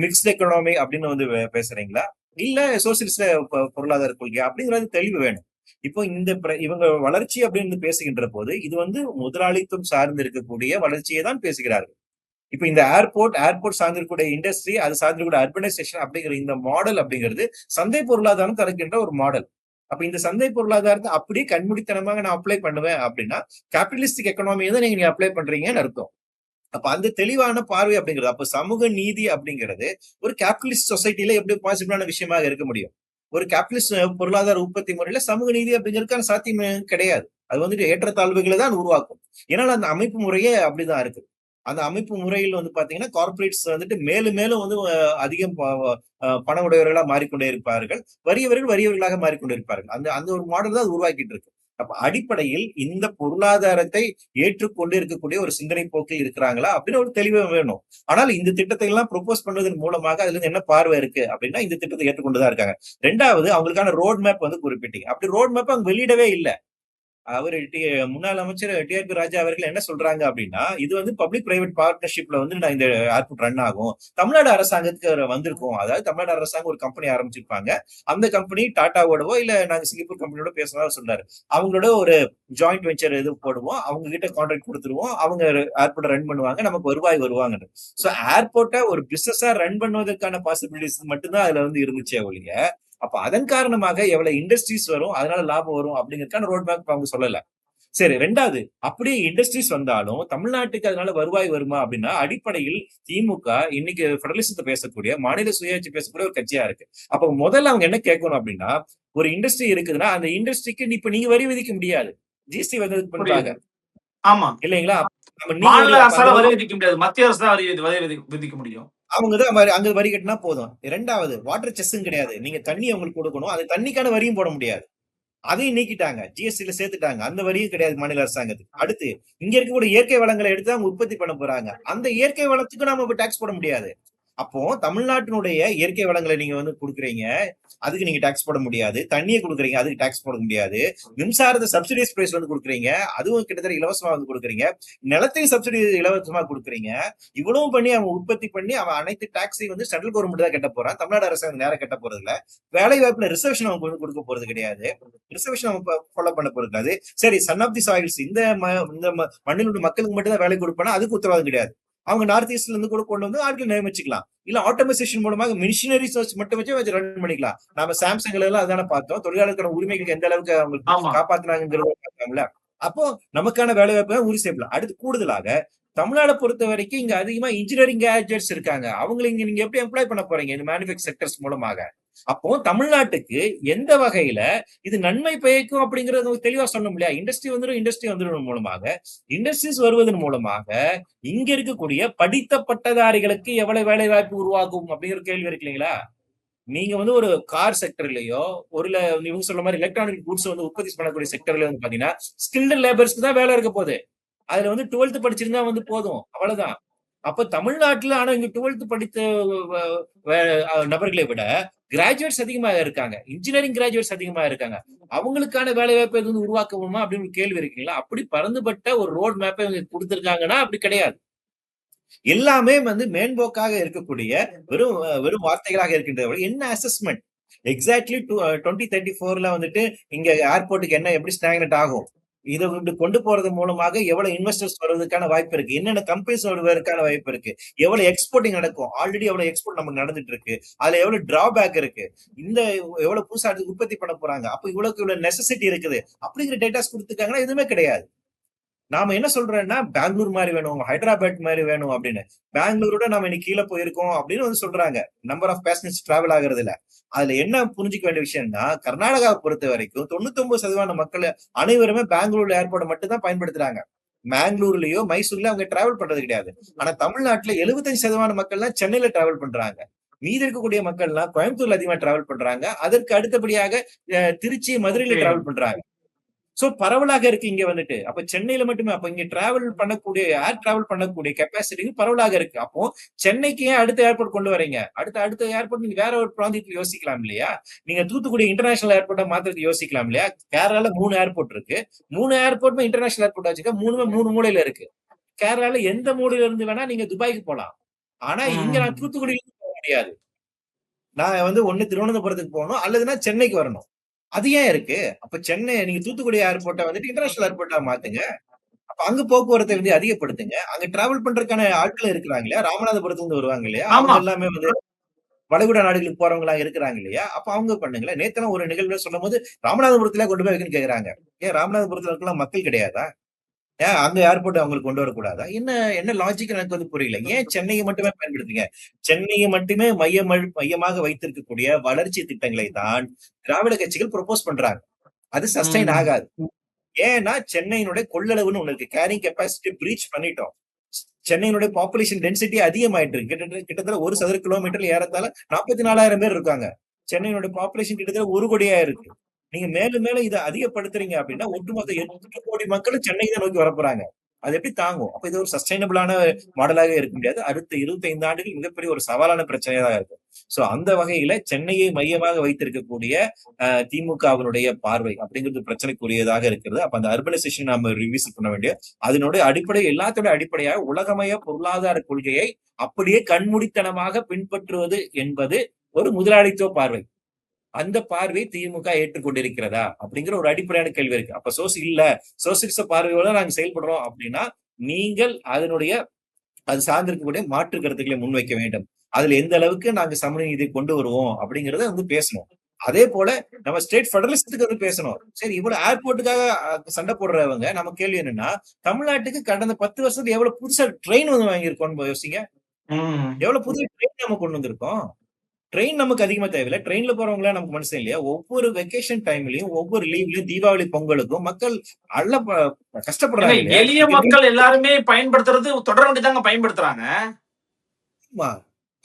மிக்ஸ்ட் எக்கனாமி அப்படின்னு வந்து பேசுறீங்களா, இல்ல சோசியலிஸ்ட் பொருளாதார கொள்கை அப்படிங்கிறது தெளிவு வேணும். இப்போ இந்த இவங்க வளர்ச்சி அப்படின்னு பேசுகின்ற போது இது வந்து முதலாளித்துவம் சார்ந்து இருக்கக்கூடிய வளர்ச்சியை தான் பேசுகிறார்கள். இப்ப இந்த ஏர்போர்ட் சார்ந்திருக்கக்கூடிய இண்டஸ்ட்ரி, அது சார்ந்திருக்கூடிய அர்பனைசேஷன் அப்படிங்கிற இந்த மாடல் அப்படிங்கிறது சந்தை பொருளாதாரம் தருகின்ற ஒரு மாடல். அப்ப இந்த சந்தை பொருளாதாரத்தை அப்படியே கண்மூடித்தனமாக நான் அப்ளை பண்ணுவேன் அப்படின்னா கேபிட்டலிஸ்டிக் எக்கனாமியை தான் நீங்க அப்ளை பண்றீங்கன்னு அர்த்தம். அப்ப அந்த தெளிவான பார்வை அப்படிங்கிறது, அப்ப சமூக நீதி அப்படிங்கிறது ஒரு கேபிட்டலிஸ்ட் சொசைட்டில எப்படி பாசிபிளான விஷயமாக இருக்க முடியும்? ஒரு கேபிட்டலிஸ்ட் பொருளாதார உற்பத்தி முறையில சமூக நீதி அப்படிங்கிறதுக்கான சாத்தியம் கிடையாது. அது வந்துட்டு ஏற்றத்தாழ்வுகளை தான் உருவாக்கும். ஏன்னா அந்த அமைப்பு முறையே அப்படிதான் இருக்கு. அந்த அமைப்பு முறையில் வந்து பாத்தீங்கன்னா கார்பரேட்ஸ் வந்துட்டு மேலும் மேலும் வந்து அதிகம் பண உடையவர்களா மாறிக்கொண்டே இருப்பார்கள், வறியவர்களாக மாறிக்கொண்டே இருப்பார்கள். அந்த அந்த ஒரு மாடல் தான் அது உருவாக்கிட்டு இருக்கு. அப்ப அடிப்படையில் இந்த பொருளாதாரத்தை ஏற்றுக்கொண்டு இருக்கக்கூடிய ஒரு சிந்தனை போக்கில் இருக்கிறாங்களா அப்படின்னு ஒரு தெளிவு வேணும். ஆனால் இந்த திட்டத்தை எல்லாம் ப்ரொபோஸ் பண்ணுவதன் மூலமாக அதுல இருந்து என்ன பார்வை இருக்கு அப்படின்னா இந்த திட்டத்தை ஏற்றுக்கொண்டுதான் இருக்காங்க. ரெண்டாவது அவங்களுக்கான ரோட் மேப் வந்து குறிப்பிட்டீங்க. அப்படி ரோட் மேப் அவங்க வெளியிடவே இல்லை. அவரு முன்னாள் அமைச்சர் டிஆர்பி ராஜா அவர்கள் என்ன சொல்றாங்க அப்படின்னா, இது வந்து பப்ளிக் பிரைவேட் பார்ட்னர்ஷிப்ல வந்து நான் இந்த ஏர்போர்ட் ரன் ஆகும். தமிழ்நாடு அரசாங்கத்துக்கு வந்திருக்கும். அதாவது தமிழ்நாடு அரசாங்கம் ஒரு கம்பெனி ஆரம்பிச்சிருப்பாங்க. அந்த கம்பெனி டாட்டாவோடவோ இல்ல நாங்க சிங்கப்பூர் கம்பெனியோட பேசுறதா சொன்னாரு. அவங்களோட ஒரு ஜாயிண்ட் வெஞ்சர் இது போடுவோம். அவங்க கிட்ட கான்ட்ராக்ட் கொடுத்துருவோம். அவங்க ஏர்போர்ட்டை ரன் பண்ணுவாங்க. நமக்கு வருவாங்க. சோ ஏர்போர்ட்டை ஒரு பிசினஸா ரன் பண்ணுவதற்கான பாசிபிலிட்டிஸ் மட்டும்தான் அதுல வந்து இருந்துச்சே ஒழிய, அப்ப அதன் காரணமாக எவ்வளவு இண்டஸ்ட்ரீஸ் வரும், அதனால லாபம் வரும் அப்படிங்கறதுக்கான ரோட் மேப் அவங்க சொல்லல. சரி, ரெண்டாவது அப்படியே இண்டஸ்ட்ரீஸ் வந்தாலும் தமிழ்நாட்டுக்கு அதனால வருவாய் வருமா அப்படின்னா, அடிப்படையில் திமுக இன்னைக்கு பெடரலிசத்தை பேசக்கூடிய, மாநில சுயாட்சி பேசக்கூடிய ஒரு கட்சியா இருக்கு. அப்ப முதல்ல அவங்க என்ன கேட்கணும் அப்படின்னா, ஒரு இண்டஸ்ட்ரி இருக்குதுன்னா அந்த இண்டஸ்ட்ரிக்கு இப்ப நீங்க வரி விதிக்க முடியாது. ஜிஎஸ்டி வந்ததுக்கு பின்பாக ஆமா, இல்லைங்களா? மாநில அரசால வரி விதிக்க முடியாது. மத்திய அரசு தான் வரி விதிக்க முடியும். அவங்கதான் அங்க வரி கட்டினா போதும். இரண்டாவது வாட்டர் செஸ்ஸும் கிடையாது. நீங்க தண்ணி அவங்களுக்கு கொடுக்கணும். அந்த தண்ணிக்கான வரியும் போட முடியாது. அதையும் நீக்கிட்டாங்க. ஜிஎஸ்டில சேர்த்துட்டாங்க. அந்த வரியும் கிடையாது மாநில அரசாங்கத்துக்கு. அடுத்து இங்க இருக்கக்கூடிய இயற்கை வளங்களை எடுத்து அவங்க உற்பத்தி பண்ண போறாங்க. அந்த இயற்கை வளத்துக்கு நாம டாக்ஸ் போட முடியாது. அப்போ தமிழ்நாட்டினுடைய இயற்கை வளங்களை நீங்க வந்து கொடுக்குறீங்க, அதுக்கு நீங்க டாக்ஸ் போட முடியாது. தண்ணியை கொடுக்குறீங்க, அதுக்கு டாக்ஸ் போட முடியாது. மின்சாரத்தை சப்சிடைஸ் பிரைஸ் வந்து கொடுக்குறீங்க, அதுவும் கிட்டத்தட்ட இலவசமா வந்து கொடுக்குறீங்க. நிலத்தையும் சப்சிடி இலவசமா கொடுக்குறீங்க. இவ்வளவும் பண்ணி அவன் உற்பத்தி பண்ணி அவன் அனைத்து டாக்ஸையும் வந்து சென்ட்ரல் கவர்மெண்ட் தான் கட்ட போறான். தமிழ்நாடு அரசு நேரம் கட்ட போறது இல்ல. வேலை வாய்ப்புல ரிசர்வேஷன் அவங்களுக்கு வந்து கொடுக்க போறது கிடையாது. ரிசர்வேஷன் அவங்க ஃபாலோ பண்ண போறது கிடையாது. சரி, சன் ஆஃப் தி சாயில்ஸ் இந்த மண்ணில் உள்ள மக்களுக்கு மட்டும் தான் வேலை கொடுப்பானா அதுக்கு உத்தரவாதம் கிடையாது. அவங்க நார்த் ஈஸ்ட்ல இருந்து கூட கொண்டு வந்து ஆட்கள் நியமிச்சுக்கலாம். இல்ல ஆட்டோமைசேஷன் மூலமாக மிஷினரிஸ் மட்டும் வச்சு ரன் பண்ணிக்கலாம். நாம சாம்சங் எல்லாம் அதான பார்த்தோம். தொழிலாளருக்கான உரிமைகளுக்கு எந்த அளவுக்கு அவங்க காப்பாத்தினாங்கிறத பார்த்தாங்கல்ல. அப்போ நமக்கான வேலை வாய்ப்பு உறுதி செய்யலாம். அடுத்து கூடுதலாக தமிழ்நாடை பொறுத்த வரைக்கும் இங்க அதிகமா இன்ஜினியரிங் கிராஜுவேட்ஸ் இருக்காங்க. அவங்களை இங்க நீங்க எப்படி எம்ப்ளாய் பண்ண போறீங்க இந்த மேனுஃபேக்சர் செக்டர்ஸ் மூலமாக? அப்போ தமிழ்நாட்டுக்கு எந்த வகையில இது நன்மை பயக்கும் அப்படிங்கறது தெளிவா சொல்லணும் இல்லையா? இண்டஸ்ட்ரி வந்துடும் மூலமாக, இண்டஸ்ட்ரீஸ் வருவதன் மூலமாக இங்க இருக்கக்கூடிய படித்த பட்டதாரிகளுக்கு எவ்வளவு வேலை வாய்ப்பு உருவாகும் அப்படிங்கிற கேள்வி இருக்கு இல்லைங்களா? நீங்க வந்து ஒரு கார் செக்டர்லயோ ஒரு இவங்க சொல்ற மாதிரி எலக்ட்ரானிக் கூட்ஸ் வந்து உற்பத்தி பண்ணக்கூடிய செக்டர்ல வந்து பாத்தீங்கன்னா ஸ்கில்டு லேபர்ஸ்க்கு தான் வேலை இருக்க போகுது. அதுல வந்து 12th படிச்சிருந்தா வந்து போதும், அவ்வளவுதான். அப்ப தமிழ்நாட்டுல ஆனா இங்க 12th படித்த நபர்களை விட கிராஜுவேட்ஸ் அதிகமா இருக்காங்க. இன்ஜினியரிங் கிராஜுவேட்ஸ் அதிகமா இருக்காங்க. அவங்களுக்கான வேலை வாய்ப்பு எதுவும் உருவாக்கணுமா அப்படின்னு கேள்வி இருக்குங்களா? அப்படி பறந்துபட்ட ஒரு ரோட் மேப்பை இவங்க கொடுத்திருக்காங்கன்னா அப்படி கிடையாது. எல்லாமே வந்து மேம்போக்காக இருக்கக்கூடிய வெறும் வெறும் வார்த்தைகளாக இருக்கின்றன. என்ன அசஸ்மெண்ட் எக்ஸாக்ட்லி 2034ல வந்துட்டு இங்க ஏர்போர்ட்டுக்கு என்ன எப்படி ஸ்டாக்னட் ஆகும், இதை கொண்டு போறது மூலமாக எவ்வளவு இன்வெஸ்டர்ஸ் வருவதற்கான வாய்ப்பு இருக்கு, என்னென்ன கம்பெனிஸ் வருவதற்கான வாய்ப்பு இருக்கு, எவ்வளவு எக்ஸ்போர்ட்டிங் நடக்கும், ஆல்ரெடி எவ்வளவு எக்ஸ்போர்ட் நமக்கு நடந்துட்டு இருக்கு, அதுல எவ்வளவு டிராபேக் இருக்கு, இந்த எவ்வளவு புதுசா உற்பத்தி பண்ண போறாங்க, அப்ப இவ்வளவு நெசசிட்டி இருக்குது அப்படிங்கிற டேட்டாஸ் கொடுத்துருக்காங்கன்னா எதுவுமே கிடையாது. நாம என்ன சொல்றோம்னா பெங்களூர் மாதிரி வேணும், ஹைதராபாத் மாதிரி வேணும் அப்படின்னு. பெங்களூரோட நாம இன்னைக்கு கீழே போயிருக்கோம் அப்படின்னு வந்து சொல்றாங்க. நம்பர் ஆஃப் பேசஞ்சர்ஸ் டிராவல் ஆகுறதுல அதுல என்ன புரிஞ்சுக்க வேண்டிய விஷயம்னா, கர்நாடகாவை பொறுத்த வரைக்கும் 99% மக்கள் அனைவருமே பெங்களூர் ஏர்போர்ட்டை மட்டும் தான் பயன்படுத்துறாங்க. பெங்களூர்லயோ மைசூர்லயோ அவங்க டிராவல் பண்றது கிடையாது. ஆனா தமிழ்நாட்டுல 75% மக்கள்லாம் சென்னையில டிராவல் பண்றாங்க. மீதி இருக்கக்கூடிய மக்கள்லாம் கோயம்புத்தூர்ல அதிகமா டிராவல் பண்றாங்க. அதற்கு அடுத்தபடியாக திருச்சி, மதுரையில டிராவல் பண்றாங்க. சோ பரவலாக இருக்கு இங்க வந்துட்டு. அப்ப சென்னையில மட்டுமே அப்ப இங்க டிராவல் பண்ணக்கூடிய ஏர் டிராவல் பண்ணக்கூடிய கெப்பாசிட்டி பரவலாக இருக்கு. அப்போ சென்னைக்கு ஏன் அடுத்த ஏர்போர்ட் கொண்டு வரீங்க? அடுத்த ஏர்போர்ட் நீங்க வேற ஒரு பிராந்தியத்தில் யோசிக்கலாம் இல்லையா? நீங்க தூத்துக்குடி இன்டர்நேஷனல் ஏர்போர்ட்டா மாத்திரத்துக்கு யோசிக்கலாம் இல்லையா? கேரளால 3 ஏர்போர்ட் இருக்கு. 3 ஏர்போர்ட்டுமே இன்டர்நேஷனல் ஏர்போர்ட் வச்சுக்க 3 மூலையில இருக்கு. கேரளால எந்த மூலையில இருந்து வேணா நீங்க துபாய்க்கு போலாம். ஆனா இங்க நான் தூத்துக்குடியில போக முடியாது. நான் வந்து ஒண்ணு திருவனந்தபுரத்துக்கு போகணும் அல்லதுன்னா சென்னைக்கு வரணும். அது ஏன் இருக்கு? அப்ப சென்னை நீங்க தூத்துக்குடி ஏர்போர்ட்டை வந்துட்டு இன்டர்நேஷனல் ஏர்போர்ட்டா மாத்துங்க. அப்ப அங்க போக்குவரத்தை வந்து அதிகப்படுத்துங்க. அங்க டிராவல் பண்றதுக்கான ஆட்கள் இருக்கிறாங்க இல்லையா? ராமநாதபுரத்துல இருந்து வருவாங்க இல்லையா? அவங்க எல்லாமே வந்து வளைகுடா நாடுகளுக்கு போறவங்களா இருக்கிறாங்க இல்லையா? அப்ப அவங்க பண்ணுங்களேன். நேத்து ஒரு நிகழ்வுல சொல்லும்போது ராமநாதபுரத்துல கொண்டு போய் வைக்கணும்னு கேக்குறாங்க. ஏன் ராமநாதபுரத்துல இருக்கலாம் மக்கள் கிடையாதா? ஏன் அந்த ஏர்போர்ட் அவங்களுக்கு கொண்டு வரக்கூடாதா? என்ன என்ன லாஜிக் எனக்கு வந்து புரியல. ஏன் சென்னையை மட்டுமே பயன்படுத்துங்க? சென்னையை மட்டுமே மையமாக வைத்திருக்கக்கூடிய வளர்ச்சி திட்டங்களை தான் திராவிட கட்சிகள் ப்ரொபோஸ் பண்றாங்க. அது சஸ்டைன் ஆகாது. ஏன்னா சென்னையினுடைய கொள்ளளவுன்னு ஒண்ணு இருக்கு. கேரிங் கெப்பாசிட்டி பிரீச் பண்ணிட்டோம். சென்னையினுடைய பாப்புலேஷன் டென்சிட்டி அதிகமாயிட்டு இருக்கு. கிட்டத்தட்ட 1 சதுர கிலோமீட்டர்ல ஏறத்தாழ 44,000 பேர் இருக்காங்க. சென்னையினுடைய பாப்புலேஷன் கிட்டத்தட்ட 1 கோடியா இருக்கு. நீங்க மேலும் மேலும் இதை அதிகப்படுத்துறீங்க அப்படின்னா ஒட்டுமொத்த 8 கோடி மக்களும் சென்னை தான் நோக்கி வரப்போறாங்க. அது எப்படி தாங்கும்? அப்ப இது ஒரு சஸ்டைனபிளான மாடலாக இருக்க முடியாது. அடுத்த 25 ஆண்டுகள் மிகப்பெரிய ஒரு சவாலான பிரச்சனையா தான் இருக்கும். சோ அந்த வகையில சென்னையை மையமாக வைத்திருக்கக்கூடிய திமுகவினுடைய பார்வை அப்படிங்கிறது பிரச்சனைக்குரியதாக இருக்கிறது. அப்ப அந்த அர்பனைசேஷன் நாம ரிவிசிட் பண்ண வேண்டிய அதனுடைய அடிப்படை எல்லாத்தோட அடிப்படையாக உலகமய பொருளாதார கொள்கையை அப்படியே கண்மூடித்தனமாக பின்பற்றுவது என்பது ஒரு முதலாளித்துவ பார்வை. அந்த பார்வை திமுக ஏற்றுக்கொண்டிருக்கிறதா அப்படிங்கிற ஒரு அடிப்படையான கேள்வி இருக்கு. அப்ப சோசியலிச பார்வையோட நாங்க செயல்படுறோம் அப்படின்னா நீங்கள் அது சார்ந்திருக்கக்கூடிய மாற்று கருத்துக்களை முன்வைக்க வேண்டும். அதுல எந்த அளவுக்கு நாங்க சமநீதி கொண்டு வருவோம் அப்படிங்கறத வந்து பேசணும். அதே போல நம்ம ஸ்டேட் பெடரலிசத்துக்கு வந்து பேசணும். சரி, இவ்வளவு ஏர்போர்ட்டுக்காக சண்டை போடுறவங்க நம்ம கேள்வி என்னன்னா, தமிழ்நாட்டுக்கு கடந்த 10 வருஷத்துக்கு எவ்வளவு புதுசா ட்ரெயின் வந்து வாங்கியிருக்கோம்னு யோசிங்க. எவ்வளவு புதிய ட்ரெயின் நம்ம கொண்டு வந்திருக்கோம். ட்ரெயின் நமக்கு அதிகமா தேவையில்ல. ட்ரெயின்ல போறவங்கள நமக்கு மனுஷன் இல்லையா? ஒவ்வொரு வெக்கேஷன் டைம்லயும் ஒவ்வொரு லீவ்லயும் தீபாவளி பொங்கலுக்கும் மக்கள் கஷ்டப்படுறாங்க இல்லையா? எளிய மக்கள் எல்லாருமே பயன்படுத்துறது தொடர் வண்டி தாங்க பயன்படுத்துறாங்க.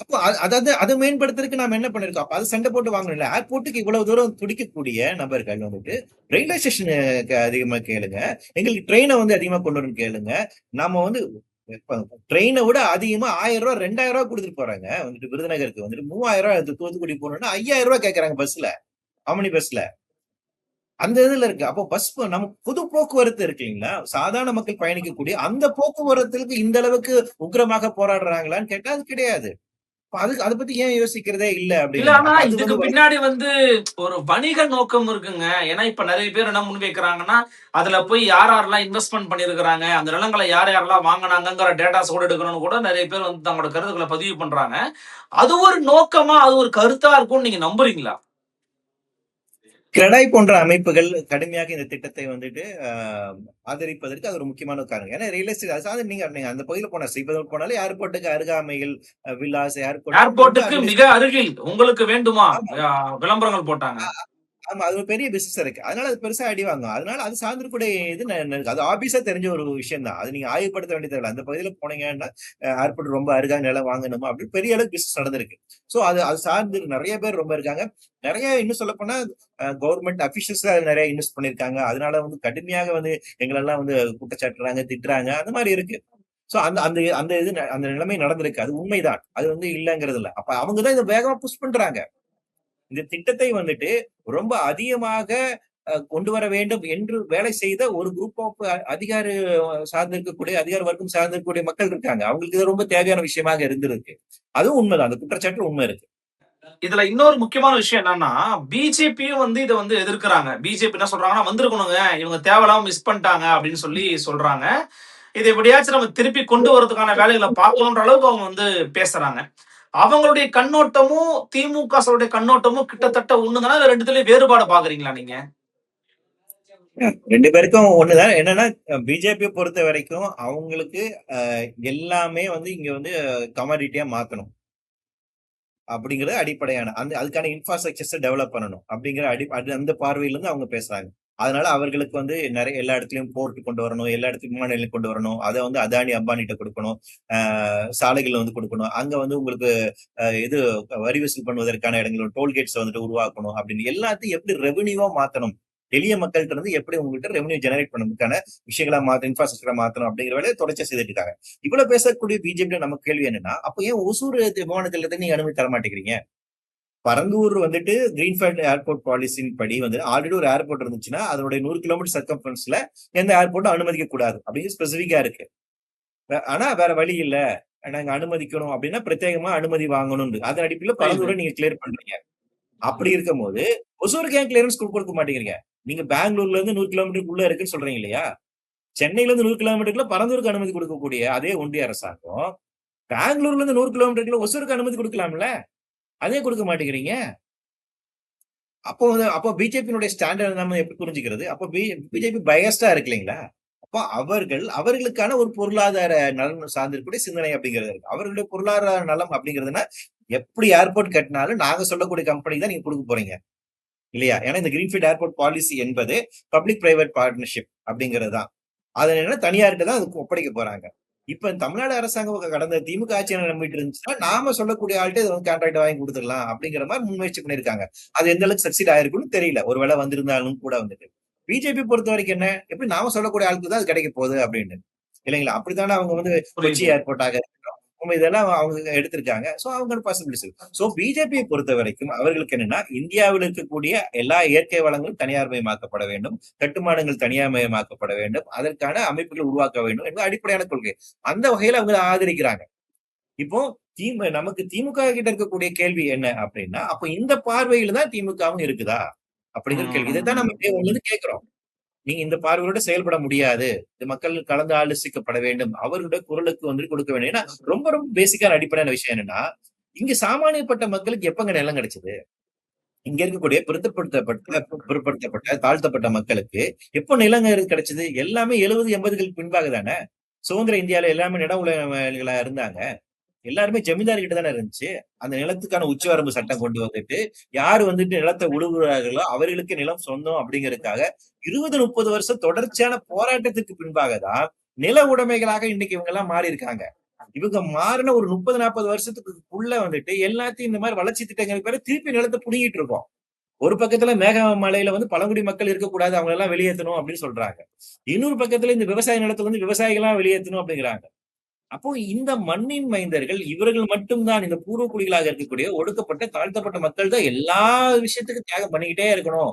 அப்போ அதாவது அதை மேம்படுத்துறதுக்கு நாம என்ன பண்ணிருக்கோம்? அப்ப அது சண்டை போட்டு வாங்கணும்ல. ஏர்போர்ட்டுக்கு இவ்வளவு தூரம் துடிக்கக்கூடிய நபர்கள் வந்துட்டு ரயில்வே ஸ்டேஷனுக்கு அதிகமா கேளுங்க. எங்களுக்கு ட்ரெயினை வந்து அதிகமா கொண்டு வரணும் கேளுங்க. நாம வந்து ட்ரெயினை விட அதிகமா 1000 ரூபாய் 2000 ரூபாய் கொடுத்துட்டு போறாங்க. வந்துட்டு விருதுநகருக்கு வந்துட்டு 3000 ரூபாய் தூத்துக்குடி போகணும்னா 5000 ரூபாய் கேட்கறாங்க பஸ்ல, ஆம்னி பஸ்ல. அந்த இதுல இருக்கு. அப்போ பஸ் நமக்கு பொது போக்குவரத்து இருக்கு இல்லைங்களா? சாதாரண மக்கள் பயணிக்கக்கூடிய அந்த போக்குவரத்துக்கு இந்த அளவுக்கு உக்கிரமாக போராடுறாங்களான்னு கேட்டா அது கிடையாது. அதுக்கு அத பத்தி ஏன் யோசிக்கிறதே இல்ல இல்ல அப்படிங்கிறேன். ஆனா அப்ப அது இதுக்கு வந்து பின்னாடி வந்து ஒரு வணிக நோக்கம் இருக்குங்க. ஏன்னா இப்ப நெறைய பேர் என்ன முன்வைக்கிறாங்கன்னா, அதுல போய் யார் யாரெல்லாம் இன்வெஸ்ட்மென்ட் பண்ணியிருக்கிறாங்க, அந்த நிலங்கள யார் யாரெல்லாம் வாங்குனாங்கங்கிற டேட்டாஸ் கூட எடுக்கணும்னு கூட நெறைய பேர் வந்து தங்களோட கருத்துக்கள பதிவு பண்றாங்க. அது ஒரு நோக்கமா, அது ஒரு கருத்தா இருக்கும்னு நீங்க நம்புறீங்களா? கிரெடாய் போன்ற அமைப்புகள் கடுமையாக இந்த திட்டத்தை வந்துட்டு ஆதரிப்பதற்கு அது ஒரு முக்கியமான காரணம். ஏன்னா ரியல் எஸ்டேட் அது சாதாரண நீங்க நீங்க அந்த பகுதியில போனா இப்ப போனாலே ஏர்போர்ட்டுக்கு அருகாமையில் வில்லாஸ் ஏர்போர்ட் ரொம்ப ஏர்போர்ட்டுக்கு மிக அட்வர்டைஸ்மென்ட். அருகில் உங்களுக்கு வேண்டுமா? ஆமா. அ விளம்பரங்கள் போட்டாங்க. ஆமா. அது ஒரு பெரிய பிசினஸ் இருக்கு. அதனால அது பெருசா அடி வாங்கும். அதனால அது சார்ந்திருக்கக்கூடிய இது அது ஆபிஸா தெரிஞ்ச ஒரு விஷயம் தான். அது நீங்க ஆய்வுபடுத்த வேண்டியது தேவையில்ல. அந்த பகுதியில போனீங்கன்னா, ஏர்போர்ட் ரொம்ப அருகா நிலம் வாங்கணுமா அப்படின்னு பெரிய அளவுக்கு பிசினஸ் நடந்திருக்கு. சோ அது அது சார்ந்து நெறைய பேர் ரொம்ப இருக்காங்க. நெறைய இன்னும் சொல்லப்போனா கவர்ன்மென்ட் அபிஷியல்ஸ் நெறைய இன்வெஸ்ட் பண்ணியிருக்காங்க. அதனால வந்து கடுமையாக வந்து எங்களெல்லாம் வந்து குற்றச்சாட்டுறாங்க, திட்டுறாங்க. அந்த மாரி இருக்கு. சோ அந்த அந்த அந்த இது அந்த நிலைமை நடந்திருக்கு. அது உண்மைதான். அது வந்து இல்லங்கிறது இல்ல. அப்ப அவங்க தான் இத வேகமா புஷ் பண்றாங்க. இந்த திட்டத்தை வந்துட்டு ரொம்ப அதிகமாக கொண்டு வர வேண்டும் என்று வேலை செய்த ஒரு குரூப் ஆஃப் அதிகார சார்ந்திருக்கக்கூடிய அதிகார வர்க்கம் சார்ந்திருக்கக்கூடிய மக்கள் இருக்காங்க. அவங்களுக்கு இது ரொம்ப தேவையான விஷயமாக இருந்திருக்கு. அதுவும் உண்மைதான். அந்த குற்றச்சாட்டு உண்மை இருக்கு. இதுல இன்னொரு முக்கியமான விஷயம் என்னன்னா, பிஜேபியும் வந்து இத வந்து எதிர்க்கிறாங்க. பிஜேபி என்ன சொல்றாங்கன்னா, "வந்திருக்கணுங்க. இவங்க தேவையில்லாம மிஸ் பண்ணிட்டாங்க" அப்படின்னு சொல்லி சொல்றாங்க. இத எப்படியாச்சும் நம்ம திருப்பி கொண்டு வரதுக்கான வேலைகள பார்க்கணுன்ற அளவுக்கு அவங்க வந்து பேசுறாங்க. அவங்களுடைய கண்ணோட்டமும், திமுக ஸோடைய கண்ணோட்டமும் கிட்டத்தட்ட ஒண்ணுதானா? இல்ல 2த்துலயும் வேறுபாடு பார்க்குறீங்களா நீங்க? 2 பேருக்கும் ஒண்ணுதான். என்னன்னா பிஜேபிய பொறுத்த வரைக்கும் அவங்களுக்கு எல்லாமே வந்து இங்க வந்து கமாடிட்டியா மாத்தணும். அப்படிங்கிறது அடிப்படையான அதுக்கான இன்ஃப்ராஸ்ட்ரக்சர்ஸ டெவலப் பண்ணணும். அப்படிங்கிற அந்த பார்வையில இருந்து அவங்க பேசுறாங்க. அதனால அவர்களுக்கு வந்து நெறைய எல்லா இடத்துலயும் போர்ட் கொண்டு வரணும். எல்லா இடத்துலயும் விமான நிலையம் கொண்டு வரணும். அத வந்து அதானி, அம்பானிட்ட குடுக்கணும். சாலைகள் வந்து குடுக்கணும். அங்க வந்து உங்களுக்கு இது வரி வசூல் பண்ணுவதற்கான இடங்கள் டோல்கேட்ஸ வந்துட்டு உருவாக்கணும் அப்படின்னு எல்லாத்தையும் எப்படி ரெவென்யூவா மாத்தணும். எளிய மக்கள்ட்ட இருந்து எப்படி உங்ககிட்ட ரெவென்யூ ஜெனரேட் பண்ணதுக்கான விஷயங்களா இன்ஃப்ராஸ்ட்ரக்சரா மாத்தணும் அப்படிங்கிற வேலையை தொடர்ச்சியா செய்துட்டு இருக்காங்க. இவ்வளவு பேசக்கூடிய பிஜேபி நமக்கு கேள்வி என்னன்னா, அப்ப ஏன் ஒசூர் விமான நிலையத்தை நீங்க அனுமதி தர மாட்டேங்கிறீங்க? பரந்தூர் வந்துட்டு கிரீன்ஃபீல்ட் ஏர்போர்ட் பாலிசியின் படி வந்து ஆல்ரெடி ஒரு ஏர்போர்ட் இருந்துச்சுன்னா, அதனுடைய 100 கிலோமீட்டர் சர்க்கம்ஃபரன்ஸ்ல எந்த ஏர்போர்ட்டும் அனுமதிக்க கூடாது. அப்படின்னு ஸ்பெசிபிக்கா இருக்கு. ஆனா வேற வழி இல்ல. நாங்க அனுமதிக்கணும் அப்படின்னா பிரத்யேகமா அனுமதி வாங்கணும். அதன் அடிப்படையில புரியுது. பரந்தூரை நீங்க கிளியர் பண்றீங்க. அப்படி இருக்கும்போது ஒசூருக்கு ஏன் கிளியரன்ஸ் கொடுக்க மாட்டேங்கிறீங்க? நீங்க பெங்களூர்ல இருந்து 100 கிலோமீட்டருக்குள்ள இருக்குன்னு சொல்றீங்க இல்லையா? சென்னையில இருந்து 100 கிலோமீட்டருக்குள்ள பரந்தூருக்கு அனுமதி கொடுக்கக்கூடிய அதே ஒன்றிய அரசாங்கம், பெங்களூர்ல இருந்து 100 கிலோமீட்டருக்குள்ள ஒசூருக்கு அனுமதி கொடுக்கலாம்ல? அதே கொடுக்க மாட்டேங்கிறீங்க. அப்போ பிஜேபியினுடைய ஸ்டாண்டர்ட் நம்ம எப்படி புரிஞ்சுக்கிறது? அப்போ பிஜேபி பயாஸ்டா இருக்கு இல்லைங்களா? அப்போ அவர்களுக்கான ஒரு பொருளாதார நலன் சார்ந்திருக்கக்கூடிய சிந்தனை அப்படிங்கிறது இருக்கு. அவர்களுடைய பொருளாதார நலம் அப்படிங்கிறதுனா, எப்படி ஏர்போர்ட் கட்டினாலும் நாங்க சொல்லக்கூடிய கம்பெனி தான் நீங்க குடுக்க போறீங்க. இல்லையா? ஏன்னா இந்த கிரீன்ஃபீல்ட் ஏர்போர்ட் பாலிசி என்பது பப்ளிக் பிரைவேட் பார்ட்னர்ஷிப் அப்படிங்கிறது தான். அது என்னன்னா தனியார்ட்ட தான் அதுக்கு ஒப்படைக்க போறாங்க. இப்ப தமிழ்நாடு அரசாங்கம் கடந்த திமுக ஆட்சியை நம்பிட்டு இருந்துச்சுன்னா, நாம சொல்லக்கூடிய ஆள்ட்ட இத வந்து கான்ட்ராக்ட் வாங்கி குடுத்துடலாம் அப்படிங்கிற மாரி முன்முயற்சி பண்ணியிருக்காங்க. அது எந்த அளவுக்கு சக்சீட் ஆயிருக்கும்னு தெரியல. ஒரு வேளை வந்திருந்தாலும் கூட வந்துட்டு. பிஜேபி பொறுத்தவரைக்கும் என்ன? எப்படி நாம சொல்லக்கூடிய ஆளுக்கு தான் அது கிடைக்க போகுது அப்படின்னு. இல்லைங்களா? அப்படித்தானே அவங்க வந்து கொச்சி புரியுது. ஏர்போர்ட்டாக இருக்கட்டும். இதெல்லாம் அவங்க எடுத்திருக்காங்க. சோ அவங்க பாசிபிலிட்டிஸ் இருக்கு. சோ பிஜேபியை பொறுத்தவரைக்கும் அவர்களுக்கு என்னன்னா, இந்தியாவில் இருக்கக்கூடிய எல்லா இயற்கை வளங்களும் தனியார்மயமாக்கப்பட வேண்டும். கட்டுமானங்கள் தனியார்மயமாக்கப்பட வேண்டும். அதற்கான அமைப்புகள் உருவாக்க வேண்டும் என்பது அடிப்படையான கொள்கை. அந்த வகையில அவங்க ஆதரிக்கிறாங்க. இப்போ நமக்கு திமுக கிட்ட இருக்கக்கூடிய கேள்வி என்ன அப்படின்னா, அப்ப இந்த பார்வையில தான் திமுகவும் இருக்குதா? அப்படிங்கிற கேள்வி. இதைத்தான் நம்ம ம். டே ஒன்ல இருந்து கேட்கிறோம். நீங்க இந்த பார்வையோட செயல்பட முடியாது. இந்த மக்கள் கலந்து ஆலோசிக்கப்பட வேண்டும். அவர்களுடைய குரலுக்கு வந்து கொடுக்க வேண்டும். ஏன்னா, ரொம்ப ரொம்ப பேசிக்கான அடிப்படையான விஷயம் என்னன்னா, இங்க சாமானியப்பட்ட மக்களுக்கு எப்பங்க நிலம் கிடைச்சது? இங்க இருக்கக்கூடிய பிற்படுத்தப்பட்ட, தாழ்த்தப்பட்ட மக்களுக்கு எப்போ நிலங்க கிடைச்சது? எல்லாமே 70, 80களுக்கு பின்பாக தானே. சுதந்திர இந்தியால எல்லாமே நில உடைமைகளா இருந்தாங்க. எல்லாருமே ஜமீன்தார் கிட்ட தானே இருந்துச்சு. அந்த நிலத்துக்கான உச்சவரம்பு சட்டம் கொண்டு வந்துட்டு, யாரு வந்துட்டு நிலத்த உழுவுறார்களோ அவர்களுக்கு நிலம் சொந்தம் அப்படிங்கிறதுக்காக 20, 30 வருஷம் தொடர்ச்சியான போராட்டத்திற்கு பின்பாக தான் நில உடைமைகளாக இன்னைக்கு இவங்க எல்லாம் மாறி இருக்காங்க. இவங்க மாறின ஒரு 30, 40 வருஷத்துக்குள்ள வந்துட்டு எல்லாத்தையும் இந்த மாதிரி வளர்ச்சி திட்டங்களுக்கு பேர திருப்பி நிலத்த புடுங்கிட்டு இருக்கோம். ஒரு பக்கத்துல மேகமலையில வந்து பழங்குடி மக்கள் இருக்கக்கூடாது. அவங்க எல்லாம் வெளியேத்தணும் அப்படின்னு சொல்றாங்க. இன்னொரு பக்கத்துல இந்த விவசாய நிலத்துல வந்து விவசாயிகளா வெளியேத்தணும் அப்படிங்கிறாங்க. அப்போ இந்த மண்ணின் மைந்தர்கள் இவர்கள் மட்டும்தான், இந்த பூர்வ குடிகளாக இருக்கக்கூடிய ஒடுக்கப்பட்ட தாழ்த்தப்பட்ட மக்கள் தான் எல்லா விஷயத்துக்கும் தியாகம் பண்ணிக்கிட்டே இருக்கணும்.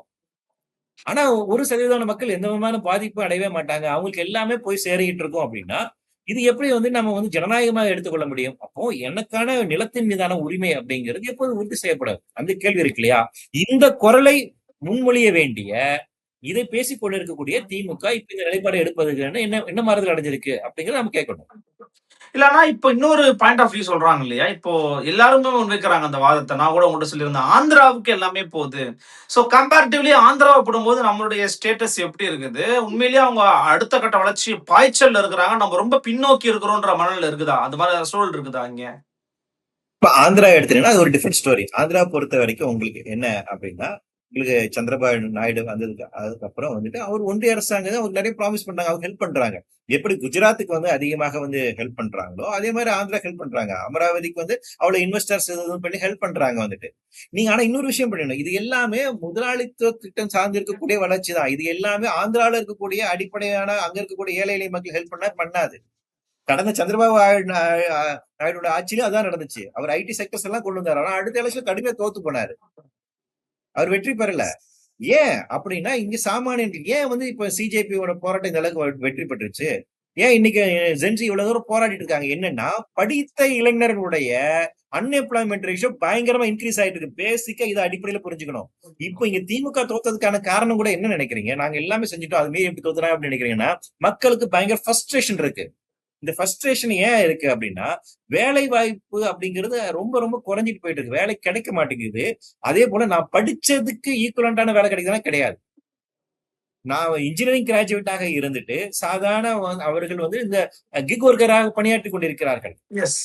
ஆனா 1% மக்கள் எந்த விதமான பாதிப்பும் அடையவே மாட்டாங்க. அவங்களுக்கு எல்லாமே போய் சேரிட்டு இருக்கும் அப்படின்னா, இது எப்படி வந்து நம்ம வந்து ஜனநாயகமா எடுத்துக்கொள்ள முடியும்? அப்போ எனக்கான நிலத்தின் மீதான உரிமை அப்படிங்கிறது எப்போது உறுதி செய்யப்படாது? அந்த கேள்வி இருக்கு இல்லையா? இந்த குரலை முன்மொழிய வேண்டிய, இதை பேசிக் கொண்டிருக்கக்கூடிய திமுக இப்ப இந்த நிலைப்பாடு எடுப்பதுக்கு என்ன என்ன மாறுதல் அடைஞ்சிருக்கு? அப்படிங்கிறத நம்ம கேட்கணும். இல்லன்னா, இப்போ இன்னொரு பாயிண்ட் ஆஃப் வியூ சொல்றாங்க இல்லையா? இப்போ எல்லாருமே முன்வைக்கிறாங்க அந்த வாதத்த. நான் கூட உங்கட்ட சொல்லியிருந்தேன். ஆந்திராவுக்கு எல்லாமே போது. ஸோ கம்பேரிட்டிவ்லி ஆந்திராவ ஒப்பிடும்போது நம்மளுடைய ஸ்டேட்டஸ் எப்படி இருக்குது? உண்மையிலேயே அவங்க அடுத்த கட்ட வளர்ச்சி பாய்ச்சல்ல இருக்கிறாங்க. நம்ம ரொம்ப பின்னோக்கி இருக்கிறோன்ற மனநிலை இருக்குதா? அந்த மாரி சூழல் இருக்குதா இங்க? இப்ப ஆந்திரா எடுத்தீங்கன்னா, அது ஒரு டிஃபரெண்ட் ஸ்டோரி. ஆந்திரா பொறுத்தவரைக்கும் உங்களுக்கு என்ன அப்படின்னா, உங்களுக்கு சந்திரபாபு நாயுடு வந்ததுக்கு அதுக்கப்புறம் வந்துட்டு அவர் ஒன்றிய அரசாங்கம் அவருக்கு நெறைய ப்ராமிஸ் பண்றாங்க. அவங்க ஹெல்ப் பண்றாங்க. எப்படி குஜராத்துக்கு வந்து அதிகமாக வந்து ஹெல்ப் பண்றாங்களோ, அதே மாரி ஆந்திரா ஹெல்ப் பண்றாங்க. அமராவதிக்கு வந்து அவ்வளவு இன்வெஸ்டர்ஸ் இது பண்ணி ஹெல்ப் பண்றாங்க வந்துட்டு. நீங்க ஆனா இன்னொரு விஷயம் பண்ணணும். இது எல்லாமே முதலாளித்துவ திட்டம் சார்ந்து இருக்கக்கூடிய வளர்ச்சி தான். இது எல்லாமே ஆந்திரால இருக்கக்கூடிய அடிப்படையான அங்க இருக்கக்கூடிய ஏழை எளிய மக்கள் ஹெல்ப் பண்ணாது. கடந்த சந்திரபாபு நாயுடுவோட ஆட்சியிலும் அதான் நடந்துச்சு. அவர் ஐடி செக்டர்ஸ் எல்லாம் கொண்டு வந்தாரு. ஆனா அடுத்த எலெக்ஷன் கடுமையா தோத்து போனாரு. அவர் வெற்றி பெறல. ஏன் அப்படின்னா இங்க சாமானியன் ஏன் வந்து இப்ப சிஜேபியோட போராட்டம் இந்த அளவுக்கு வெற்றி பெற்றுச்சு? ஏன் இன்னைக்கு ஜென்சி இவ்வளவு தூரம் போராடிட்டு இருக்காங்க? என்னன்னா படித்த இளைஞர்களுடைய அன்எம்ப்ளாய்மெண்ட் ரேஷியோ பயங்கரமா இன்க்ரீஸ் ஆயிட்டு இருக்கு. பேசிக்கா இதை அடிப்படையில புரிஞ்சுக்கணும். இப்போ இங்க திமுக தோத்ததுக்கான காரணம் கூட என்ன நினைக்கிறீங்க? நாங்க எல்லாமே செஞ்சுட்டோம். அது மீறி எப்படி தோத்துறாங்க அப்படின்னு நினைக்கிறீங்கன்னா, மக்களுக்கு பயங்கர ஃப்ரஸ்ட்ரேஷன் இருக்கு. இந்த ஃப்ரஸ்ட்ரேஷன் ஏன் இருக்கு அப்படின்னா, வேலை வாய்ப்பு அப்படிங்கிறது ரொம்ப ரொம்ப குறைஞ்சிட்டு போயிட்டு இருக்கு. வேலை கிடைக்க மாட்டேங்குது. அதே போல நான் படிச்சதுக்கு ஈக்குவலன்ட்டான வேலை கிடைக்குதுன்னா கிடையாது. நான் இன்ஜினியரிங் கிராஜுவேட்டாக இருந்துட்டு, சாதாரண அவர்கள் வந்து இந்த கிக் ஒர்க்கராக பணியாற்றிக் கொண்டிருக்கிறார்கள். எஸ்.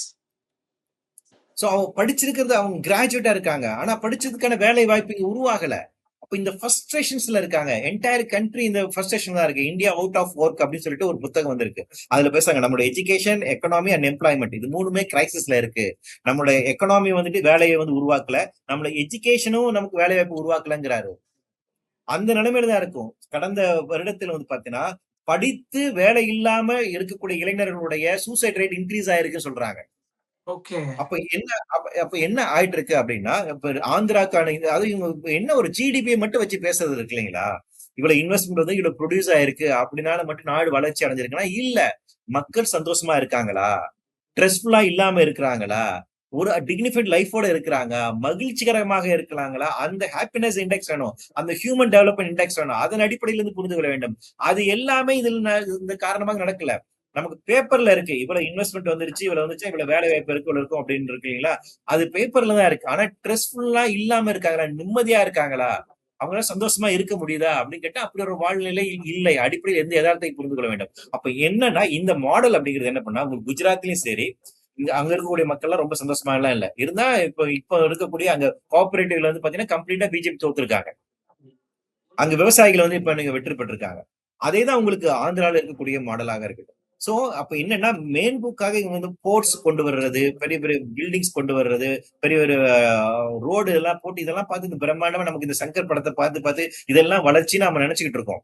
சோ அவங்க படிச்சிருக்கிறது அவங்க கிராஜுவேட்டா இருக்காங்க. ஆனா படிச்சதுக்கான வேலை வாய்ப்பு இங்க உருவாகல. அப்ப இந்த ஃப்ரஸ்ட்ரேஷன்ஸ்ல இருக்காங்க. என்டையர் கண்ட்ரி இந்த ஃப்ரஸ்ட்ரேஷன் தான் இருக்கு. இந்தியா அவுட் ஆஃப் வொர்க் அப்படின்னு சொல்லிட்டு ஒரு புத்தகம் வந்திருக்கு. அதுல பேசுறாங்க நம்மளோட எஜுகேஷன், எக்கனாமி அண்ட் எம்ப்ளாய்மெண்ட் இது மூணுமே கிரைசிஸ்ல இருக்கு. நம்மளோட எக்கனாமி வந்துட்டு வேலையை வந்து உருவாக்கல. நம்மளோட எஜுகேஷனும் நமக்கு வேலை வாய்ப்பு உருவாக்கலங்கிறாரு. அந்த நிலைமையில தான் இருக்கும். கடந்த வருடத்துல வந்து பாத்தீங்கன்னா, படித்து வேலை இல்லாம இருக்கக்கூடிய இளைஞர்களுடைய சூசைட் ரேட் இன்க்ரீஸ் ஆயிருக்குன்னு சொல்றாங்க. ஓகே. அப்ப என்ன ஆயிட்டு இருக்கு அப்படின்னா, இப்ப ஆந்திராக்கான இது அது இவங்க இப்ப என்ன ஒரு ஜிடிபியை மட்டும் வச்சு பேசுறது இருக்கு இல்லைங்களா? இவ்வளவு இன்வெஸ்ட்மெண்ட் வந்து இவ்வளவு ப்ரொடியூஸ் ஆயிருக்கு அப்படினால மட்டும் நாடு வளர்ச்சி அடைஞ்சிருக்குன்னா இல்ல. மக்கள் சந்தோஷமா இருக்காங்களா? ஸ்ட்ரெஸ்ஃபுல்லா இல்லாம இருக்கிறாங்களா? ஒரு டிக்னிஃபைட் லைஃபோட இருக்கிறாங்க. மகிழ்ச்சிகரமாக இருக்கலாங்களா? அந்த ஹாப்பினஸ் இண்டெக்ஸ் வேணும். அந்த ஹியூமன் டெவலப்மென்ட் இண்டெக்ஸ் வேணும். அதன் அடிப்படையில் இருந்து புரிந்து கொள்ள வேண்டும். அது எல்லாமே இதில் இந்த காரணமாக நடக்கல. நமக்கு பேப்பர்ல இருக்கு. இவ்வளவு இன்வெஸ்ட்மென்ட் வந்துருச்சு, இவ்வளவு வந்துச்சு, இவ்வளவு வேலை வாய்ப்பு இருக்கு, இவ்வளவு இருக்கும் அப்படின்னு இருக்கு இல்லைங்களா? அது பேப்பர்ல தான் இருக்கு. ஆனா ஸ்ட்ரெஸ்ஃபுல்லா இல்லாம இருக்காங்களா? நிம்மதியா இருக்காங்களா? அவங்களால சந்தோஷமா இருக்க முடியுதா? அப்படின்னு கேட்டா அப்படி ஒரு வாழ்நிலை இல்லை. அடிப்படையில் எந்த யதார்த்தத்தை புரிந்து கொள்ள வேண்டும். அப்ப என்னன்னா இந்த மாடல் அப்படிங்கிறது என்ன பண்ணா, உங்களுக்கு குஜராத்லயும் சரி, இங்க அங்க இருக்கக்கூடிய மக்கள் எல்லாம் ரொம்ப சந்தோஷமா எல்லாம் இல்ல. இருந்தா இப்ப இப்ப இருக்கக்கூடிய அங்க கோஆபரேட்டிவ்ல வந்து பாத்தீங்கன்னா கம்ப்ளீட்டா பிஜேபி தோத்துருக்காங்க. அங்க விவசாயிகள் வந்து இப்ப நீங்க வெற்றி பெற்றிருக்காங்க. அதேதான் உங்களுக்கு ஆந்திரால இருக்கக்கூடிய மாடலாக இருக்கு. சோ அப்ப என்னன்னா மேன்போக்காக இவங்க வந்து போர்ட்ஸ் கொண்டு வர்றது, பெரிய பெரிய பில்டிங்ஸ் கொண்டு வர்றது, பெரிய பெரிய ரோடு எல்லாம் போட்டு இதெல்லாம் பார்த்து இந்த பிரம்மாண்டமா நமக்கு இந்த சங்கர் படத்தை பார்த்து பார்த்து இதெல்லாம் வளர்ச்சின்னு நம்ம நினைச்சுக்கிட்டு இருக்கோம்.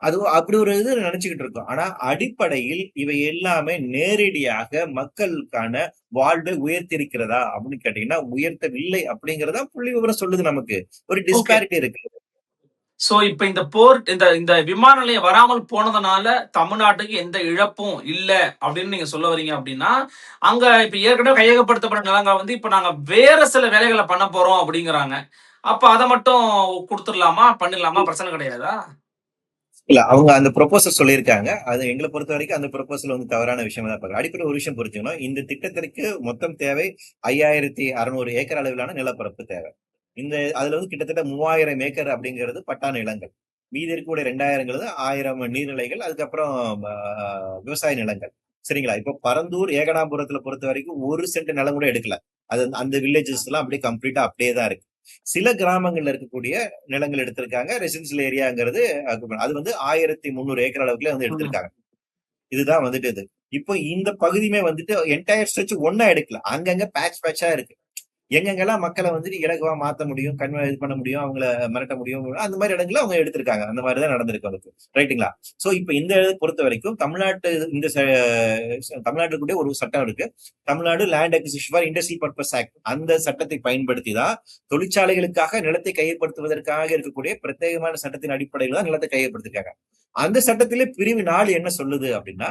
அது அப்படி ஒரு இது நினைச்சுக்கிட்டு இருக்கோம். ஆனா அடிப்படையில் இவை எல்லாமே நேரடியாக மக்களுக்கான வாழ்வை உயர்த்தியிருக்கிறதா அப்படின்னு கேட்டீங்கன்னா உயர்த்தவில்லை அப்படிங்கறதா புள்ளி விவரம் சொல்லுது நமக்கு. ஒரு ஓகே. டிஸ்பாரிட்டி இருக்கு. சோ இப்ப இந்த போர்ட் இந்த இந்த விமான நிலையம் வராமல் போனதுனால தமிழ்நாட்டுக்கு எந்த இழப்பும் இல்ல அப்படின்னு நீங்க சொல்ல வரீங்க அப்படின்னா, அங்க இப்ப ஏற்கனவே கையகப்படுத்தப்பட்ட நிலங்கள வந்து இப்ப நாங்க வேற சில வேலைகள பண்ண போறோம் அப்படிங்கிறாங்க. அப்ப அத மட்டும் குடுத்துறலாமா? பண்ணிடலாமா? பிரச்சனை கிடையாதா? இல்ல அவங்க அந்த ப்ரொபோசல் சொல்லியிருக்காங்க. அது எங்கள பொறுத்தவரைக்கும் அந்த ப்ரொபோசல் வந்து தவறான விஷயமா தான் பார்க்கிறேன். அடிப்படையில ஒரு விஷயம் புரிஞ்சுக்கணும். இந்த திட்டத்திற்கு மொத்தம் தேவை 5,600 ஏக்கர் அளவிலான நிலப்பரப்பு தேவை. அதுல வந்து கிட்டத்தட்ட 3,000 ஏக்கர் அப்படிங்கிறது பட்டா நிலங்கள். மீதி இருக்கக்கூடிய 2,000ங்கிறது 1000 நீர்நிலைகள். அதுக்கப்புறம் விவசாய நிலங்கள். சரிங்களா? இப்போ பரந்தூர், ஏகனாபுரத்துல பொறுத்தவரைக்கும் 1 சென்ட் நிலம் கூட எடுக்கல. அது அந்த வில்லேஜஸ் எல்லாம் அப்படியே கம்ப்ளீட்டா அப்படியே தான் இருக்கு. சில கிராமங்கள்ல இருக்கக்கூடிய நிலங்கள் எடுத்திருக்காங்க. ரெசிடென்சியல் ஏரியாங்கிறது அது வந்து 1,300 ஏக்கர் அளவுக்குள்ள வந்து ம். எடுத்திருக்காங்க. இதுதான் வந்துட்டு இது. இப்போ இந்த பகுதியுமே வந்துட்டு என்டையர் ஸ்ட்ரெச் ஒண்ணா எடுக்கல. அங்கங்க பேட்ச் பேட்சா இருக்கு. எங்கெங்கெல்லாம் மக்களை வந்துட்டு இலகுவா மாத்த முடியும், இது பண்ண முடியும், அவங்கள மிரட்ட முடியும், அந்த மாதிரி இடங்களை அவங்க எடுத்திருக்காங்க. அந்த மாதிரி தான் நடந்திருக்கு அதுக்கு. ரைட்டுங்களா? சோ இப்ப இந்த இதை பொறுத்த வரைக்கும் தமிழ்நாட்டுக்குள்ளே ஒரு சட்டம் இருக்கு. Tamil Nadu land acquisition for industrial purpose act. அந்த சட்டத்தை பயன்படுத்தி தான் தொழிற்சாலைகளுக்காக நிலத்தை கையப்படுத்துவதற்காக இருக்கக்கூடிய பிரத்யேகமான சட்டத்தின் அடிப்படையில் தான் நிலத்தை கையப்படுத்திருக்காங்க. அந்த சட்டத்திலே பிரிவு 4 என்ன சொல்லுது அப்படின்னா,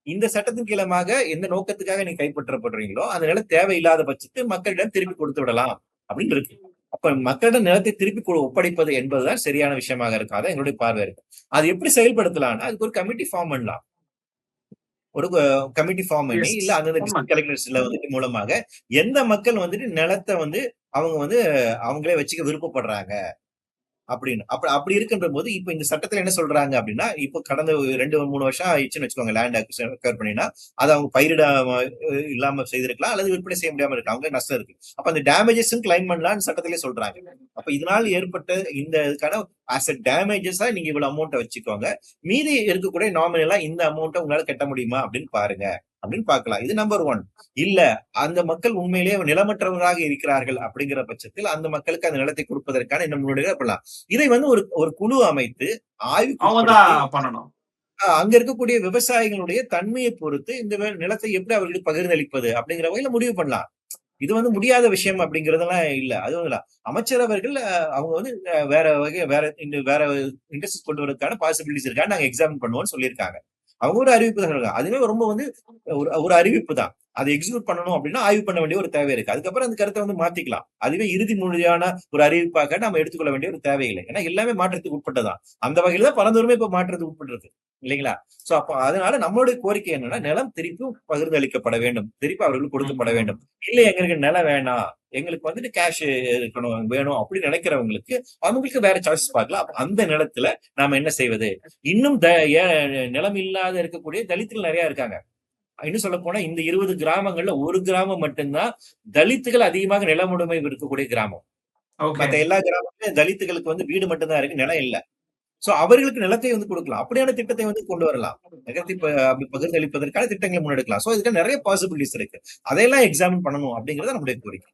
இந்த சட்டத்தின் கீழமாக எந்த நோக்கத்துக்காக நீங்க கைப்பற்றப்படுறீங்களோ அந்த நிலம் தேவையில்லாத பட்சத்தில் மக்களிடம் திருப்பி கொடுத்து விடலாம் அப்படின்னு இருக்கு. அப்ப மக்களிடம் நிலத்தை திருப்பி ஒப்படைப்பது என்பதுதான் சரியான விஷயமாக இருக்கு. அதான் எங்களுடைய பார்வை இருக்கு. அது எப்படி செயல்படுத்தலாம்னா, அதுக்கு ஒரு கமிட்டி ஃபார்ம் பண்ணலாம். ஒரு கமிட்டி ஃபார்ம் பண்ணி, எஸ். இல்ல அந்தந்த ஆமா. டிஸ்ட்ரிக்ட் கலெக்டர்ஸ்ல வந்துட்டு மூலமாக எந்த மக்கள் வந்துட்டு நிலத்தை வந்து அவங்க வந்து அவங்களே வச்சுக்க விருப்பப்படுறாங்க அப்படின்னு. அப்படி இருக்கின்ற போது இப்ப இந்த சட்டத்துல என்ன சொல்றாங்க அப்படின்னா, இப்ப கடந்த 2-3 வருஷம் ஆயிடுச்சுன்னு வச்சுக்கோங்க, லேண்ட் அக்வயர் பண்ணினா அதை அவங்க பயிரிடாம இல்லாம செய்திருக்கலாம், அல்லது விற்பனை செய்ய முடியாம இருக்கலாம், அவங்க நஷ்டம் இருக்கு. அப்ப அந்த டேமேஜஸ் கிளைம் பண்ணலாம்னு சட்டத்திலே சொல்றாங்க. அப்ப இதனால் ஏற்பட்ட இந்த இதுக்கான ஆஸ் அ டேமேஜஸா நீங்க இவ்வளவு அமௌண்ட் வச்சுக்கோங்க, மீதி இருக்கக்கூடிய நாமினலா இந்த அமௌண்ட்டை உங்களால கட்ட முடியுமா அப்படின்னு பாருங்க அப்படின்னு பார்க்கலாம். இது நம்பர் 1. இல்ல அந்த மக்கள் உண்மையிலேயே நிலமற்றவராக இருக்கிறார்கள் அப்படிங்கிற பட்சத்தில் அந்த மக்களுக்கு அந்த நிலத்தை கொடுப்பதற்கான என்ன முன்னோடிகள் பண்ணலாம். இதை வந்து ஒரு குழு அமைத்து ஆய்வுக்கு அவங்க உட்படுத்தி தான் பண்ணணும். அங்க இருக்கக்கூடிய விவசாயிகளுடைய தன்மையை பொறுத்து இந்த நிலத்தை எப்படி அவர்களுக்கு பகிர்ந்தளிப்பது அப்படிங்கிற வகையில முடிவு பண்ணலாம். இது வந்து முடியாத விஷயம் அப்படிங்கறதெல்லாம் இல்ல. அதுவும் இல்ல. அமைச்சர் அவர்கள் அவங்க வந்து வேற இண்டஸ்ட்ரீஸ் கொண்டு வரதுக்கான பாசிபிலிட்டிஸ் இருக்கா நாங்க எக்ஸாமின் பண்ணுவோம்னு சொல்லியிருக்காங்க. அவங்க ஒரு அறிவிப்பு தான் சொல்றாங்க. அதுவே ரொம்ப வந்து ஒரு அறிவிப்பு தான். அதை எக்ஸிக்யூட் பண்ணணும் அப்படின்னா ஆய்வு பண்ண வேண்டிய ஒரு தேவை இருக்கு. அதுக்கப்புறம் அந்த கருத்தை வந்து மாத்திக்கலாம். அதுவே இறுதி மொழியான ஒரு அறிவிப்பாக நம்ம எடுத்துக்கொள்ள வேண்டிய ஒரு தேவையில்லை. ஏன்னா எல்லாமே மாற்றத்துக்கு உட்பட்டதான். அந்த வகையில தான் பரந்தூருமே இப்ப மாற்றத்துக்கு உட்பட்டிருக்கு இல்லைங்களா? சோ அப்ப அதனால நம்மளுடைய கோரிக்கை என்னன்னா, நிலம் திருப்பி பகிர்ந்தளிக்கப்பட வேண்டும், திருப்பி அவர்களுக்கு கொடுக்கப்பட வேண்டும். இல்ல எங்களுக்கு நிலம் வேணாம், எங்களுக்கு வந்துட்டு கேஷ் இருக்கணும் வேணும் அப்படின்னு நினைக்கிறவங்களுக்கு அவங்களுக்கு வேற சாய்ஸ் பார்க்கலாம். அப்ப அந்த நிலத்துல நாம என்ன செய்வது? இன்னும் நிலம் இல்லாத இருக்கக்கூடிய தலித்துகள் நிறைய இருக்காங்க. இன்னும் சொல்ல போனா இந்த 20 கிராமங்கள்ல ஒரு கிராமம் மட்டும்தான் தலித்துகள் அதிகமாக நிலமுடைமை இருக்கக்கூடிய கிராமம். ஓகே. மத்த எல்லா கிராமங்களும் தலித்துகளுக்கு வந்து வீடு மட்டும்தான் இருக்கு, நிலம் இல்ல. சோ அவர்களுக்கு நிலத்தை வந்து கொடுக்கலாம். அப்படியான திட்டத்தை வந்து கொண்டு வரலாம். நிலத்தை பகிர்ந்தளிப்பதற்கான திட்டங்களை முன்னெடுக்கலாம். சோ இதுக்கு நிறைய பாசிபிலிட்டிஸ் இருக்கு. அதையெல்லாம் எக்ஸாமின் பண்ணணும் அப்படிங்கறது நம்முடைய கோரிக்கை.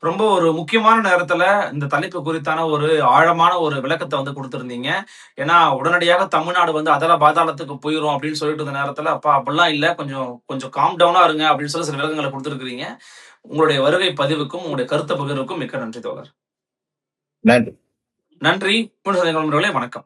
ரொம்ப ஒரு முக்கியமான நேரத்துல இந்த தலைப்பு குறித்தான ஒரு ஆழமான ஒரு விளக்கத்த வந்து குடுத்திருந்தீங்க. ஏன்னா, உடனடியாக தமிழ்நாடு வந்து அதல பாதாளத்துக்கு போயிரும் அப்படின்னு சொல்லிட்டு இருந்த நேரத்துல, அப்பா அப்படிலாம் இல்ல. கொஞ்சம் கொஞ்சம் காம் டவுனா இருங்க அப்படின்னு சொல்லி சில விளக்கங்கள குடுத்திருக்கிறீங்க. உங்களுடைய வருகை பதிவுக்கும், உங்களுடைய கருத்த பகிர்வுக்கும் மிக்க நன்றி தோழர். நன்றி. நன்றி. மீண்டும் சந்திக்கலாம் நண்பர்களே. வணக்கம்.